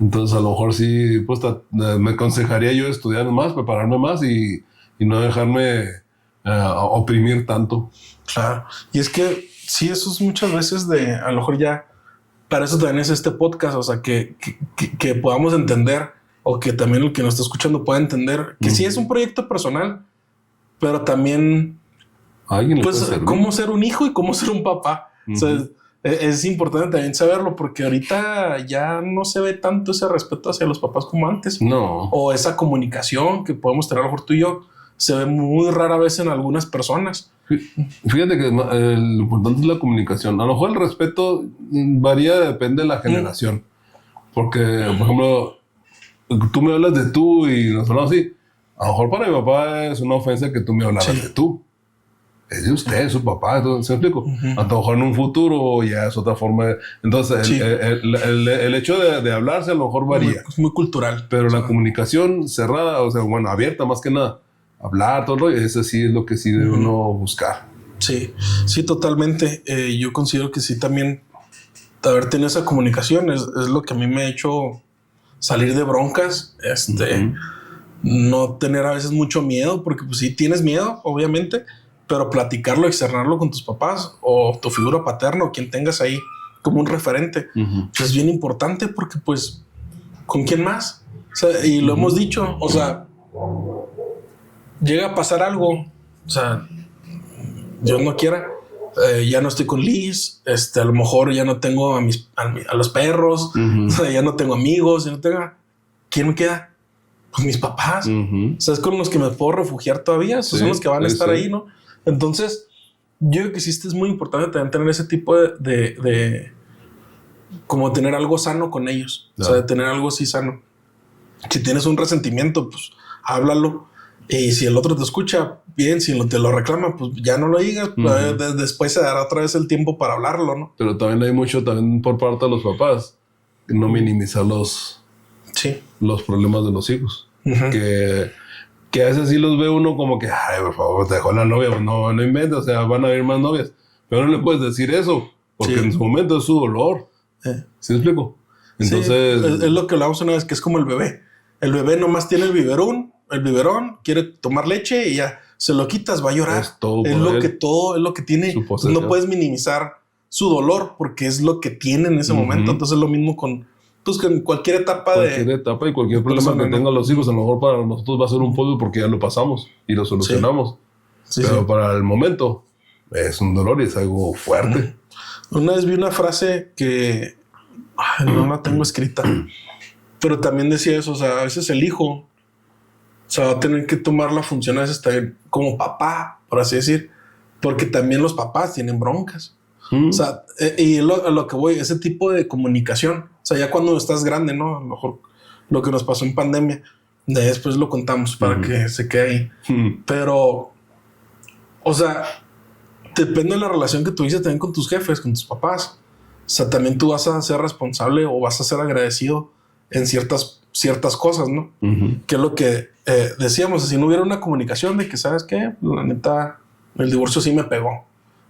Entonces a lo mejor sí, pues me aconsejaría yo estudiar más, prepararme más y no dejarme oprimir tanto. Claro. Y es que sí, eso es muchas veces a lo mejor ya, para eso también es este podcast, o sea, que podamos entender, o que también el que nos está escuchando pueda entender que sí es un proyecto personal, pero también, pues, cómo ser un hijo y cómo ser un papá. O sea, es importante también saberlo porque ahorita ya no se ve tanto ese respeto hacia los papás como antes. No. O esa comunicación que podemos tener a lo mejor tú y yo se ve muy rara vez en algunas personas. Fíjate que lo importante es la comunicación. A lo mejor el respeto varía, depende de la generación. Porque, por ejemplo, tú me hablas de tú y nos hablamos así. A lo mejor para mi papá es una ofensa que tú me hablas de tú. Es de usted, es su papá, entonces, ¿se explico? A lo mejor en un futuro ya es otra forma. Entonces, el hecho de hablarse a lo mejor varía. Es muy cultural. Pero la comunicación cerrada, o sea, bueno, abierta más que nada. Hablar, todo, eso sí es lo que sí debe uno buscar. Sí, sí, totalmente. Yo considero que sí también haber tenido esa comunicación es lo que a mí me ha hecho salir de broncas. No tener a veces mucho miedo, porque pues sí tienes miedo, obviamente, pero platicarlo, externarlo con tus papás o tu figura paterna o quien tengas ahí como un referente, pues es bien importante porque pues ¿con quién más? O sea, y lo hemos dicho, o sea, llega a pasar algo, o sea, Dios no quiera, ya no estoy con Liz, a lo mejor ya no tengo a los perros, o sea, ya no tengo amigos, ya no tengo... ¿Quién me queda? Pues mis papás. O sea, es con los que me puedo refugiar todavía, son los que van a estar ahí, ¿no? Entonces, yo creo que sí es muy importante también tener ese tipo de como tener algo sano con ellos, o sea, de tener algo así sano. Si tienes un resentimiento, pues háblalo. Y si el otro te escucha, bien, si te lo reclama, pues ya no lo digas. Después se dará otra vez el tiempo para hablarlo, ¿no? Pero también hay mucho también por parte de los papás, no minimizar los problemas de los hijos. Que a veces sí los ve uno como que, ay, por favor, te dejó la novia, pues no inventes, o sea, van a haber más novias. Pero no le puedes decir eso, porque en su momento es su dolor. ¿Sí me explico? Entonces... Sí, es lo que hablamos una vez, que es como el bebé. El bebé nomás tiene el biberón, quiere tomar leche y ya se lo quitas, va a llorar. Es lo que tiene. No puedes minimizar su dolor porque es lo que tiene en ese momento. Entonces es lo mismo con cualquier etapa y cualquier problema que tengan los hijos. A lo mejor para nosotros va a ser un polvo porque ya lo pasamos y lo solucionamos. Pero para el momento es un dolor y es algo fuerte. Una vez vi una frase que no la tengo escrita, pero también decía eso. O sea, a veces el hijo, o sea, va a tener que tomar la función a veces también como papá, por así decir, porque también los papás tienen broncas. O sea, y a lo que voy, ese tipo de comunicación. O sea, ya cuando estás grande, ¿no? A lo mejor lo que nos pasó en pandemia, después lo contamos para que se quede ahí. Pero, o sea, depende de la relación que tuviste también con tus jefes, con tus papás. O sea, también tú vas a ser responsable o vas a ser agradecido en ciertas cosas, ¿no? Que es lo que decíamos. Si no hubiera una comunicación de que, ¿sabes qué? La neta, el divorcio sí me pegó.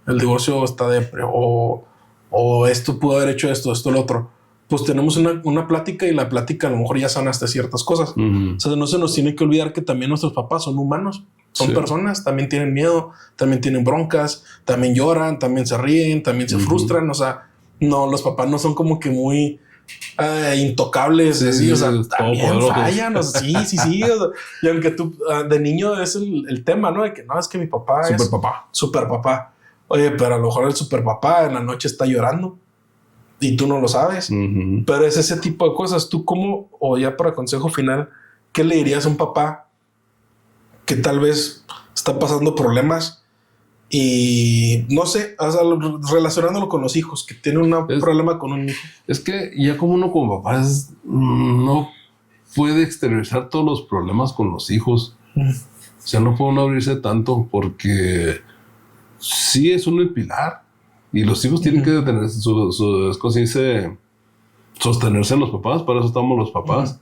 El divorcio está depre. O esto pudo haber hecho esto, lo otro. Pues tenemos una plática y la plática a lo mejor ya sanaste ciertas cosas. O sea, no se nos tiene que olvidar que también nuestros papás son humanos. Son personas, también tienen miedo, también tienen broncas, también lloran, también se ríen, también se frustran. O sea, no, los papás no son como que muy intocables. O sea, también fallan. O sea, sí. O sea, y aunque tú de niño es el tema, ¿no? De que no, es que mi papá es super papá. Oye, pero a lo mejor el super papá en la noche está llorando y tú no lo sabes. Pero es ese tipo de cosas. Tú cómo, o ya para consejo final, ¿qué le dirías a un papá que tal vez está pasando problemas y no sé, o sea, relacionándolo con los hijos, que tiene un problema con un hijo? Es que ya como uno como papá no puede exteriorizar todos los problemas con los hijos. O sea, no puede uno abrirse tanto porque sí es uno el pilar y los hijos tienen que tener sostenerse en los papás. Para eso estamos los papás.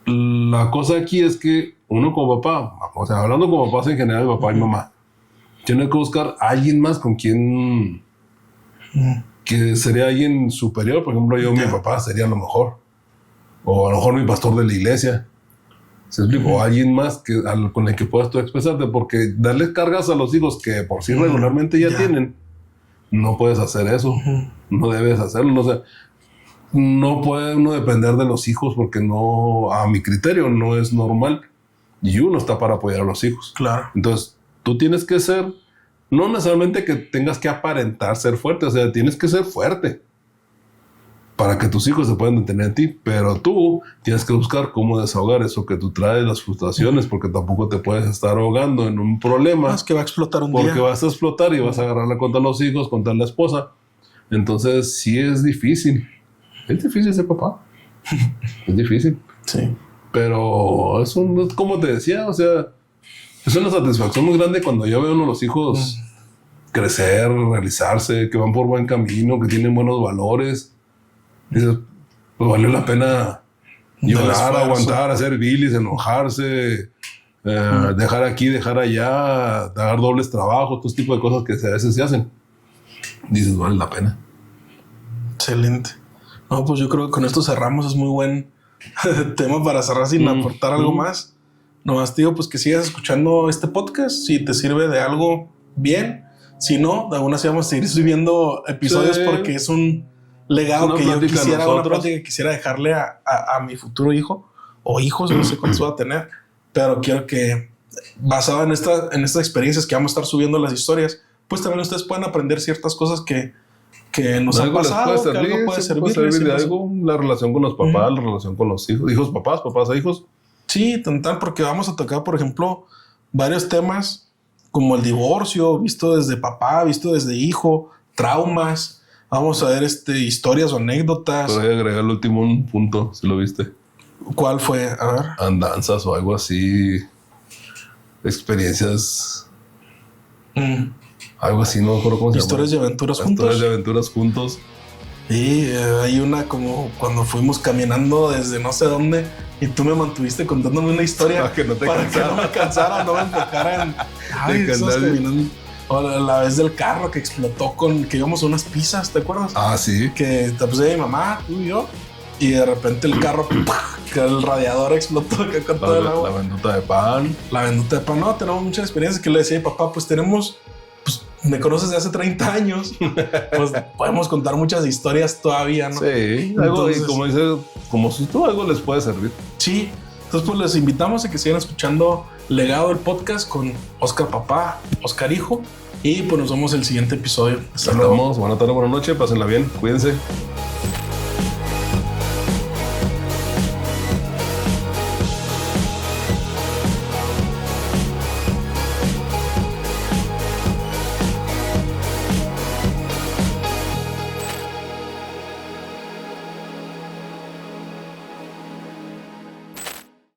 La cosa aquí es que uno como papá, o sea, hablando como papás en general, papá y mamá, tiene que buscar a alguien más con quien que sería alguien superior. Por ejemplo, mi papá sería lo mejor, o a lo mejor mi pastor de la iglesia, ¿se explica? O alguien más con el que puedas tú expresarte, porque darles cargas a los hijos que por sí regularmente ya tienen, no puedes hacer eso. No debes hacerlo. O sea, no puede uno depender de los hijos porque no, a mi criterio, no es normal. Y uno está para apoyar a los hijos. Claro. Entonces, tú tienes que ser, no necesariamente que tengas que aparentar ser fuerte, o sea, tienes que ser fuerte para que tus hijos se puedan detener en ti, pero tú tienes que buscar cómo desahogar eso que tú traes, las frustraciones, porque tampoco te puedes estar ahogando en un problema. Es que va a explotar un día. Porque vas a explotar y vas a agarrarla contra los hijos, contra la esposa. Entonces, sí es difícil. Es difícil ser papá. Es difícil. Sí. Pero es como te decía, o sea, es una satisfacción muy grande cuando yo veo a uno de los hijos crecer, realizarse, que van por buen camino, que tienen buenos valores. Dices, pues valió la pena llorar, aguantar, hacer bilis, enojarse, dejar aquí, dejar allá, dar dobles trabajos, todo tipo de cosas que a veces se hacen. Dices, vale la pena. Excelente. No, pues yo creo que con esto cerramos. Es muy buen tema para cerrar sin aportar algo más. Nomás te digo, pues que sigas escuchando este podcast. Si te sirve de algo, bien. Si no, de alguna sí vamos a seguir subiendo episodios porque es un legado que yo quisiera, una práctica que quisiera dejarle a mi futuro hijo o hijos, no sé cuántos va a tener, pero quiero que basado en estas experiencias que vamos a estar subiendo las historias, pues también ustedes puedan aprender ciertas cosas que nos han pasado, que algo puede servir de algo, la relación con los papás, la relación con los hijos, papás a hijos. Sí, tanto porque vamos a tocar, por ejemplo, varios temas como el divorcio, visto desde papá, visto desde hijo, traumas. Vamos a ver historias o anécdotas. Pero voy a agregar el último punto, si lo viste. ¿Cuál fue? A ver. Andanzas o algo así. Experiencias. Algo así, no me acuerdo cómo se llama. Historias de aventuras juntos. Historias de aventuras juntos. Y hay una como cuando fuimos caminando desde no sé dónde y tú me mantuviste contándome una historia para que no me cansara, no me enfocara en estamos caminando. O la vez del carro que explotó que íbamos a unas pizzas, ¿te acuerdas? Ah, sí. Que te puse a mi mamá, tú y yo, y de repente el carro, que el radiador explotó con todo el agua. La venduta de pan. No, tenemos muchas experiencias que le decía a mi papá, pues me conoces de hace 30 años, pues podemos contar muchas historias todavía, ¿no? Sí, algo, y como dices, como si tú algo les puede servir. Sí, entonces pues les invitamos a que sigan escuchando Legado del podcast con Oscar Papá, Oscar Hijo, y pues nos vemos el siguiente episodio. Hasta luego. Buena tarde, buena noche, pásenla bien, cuídense.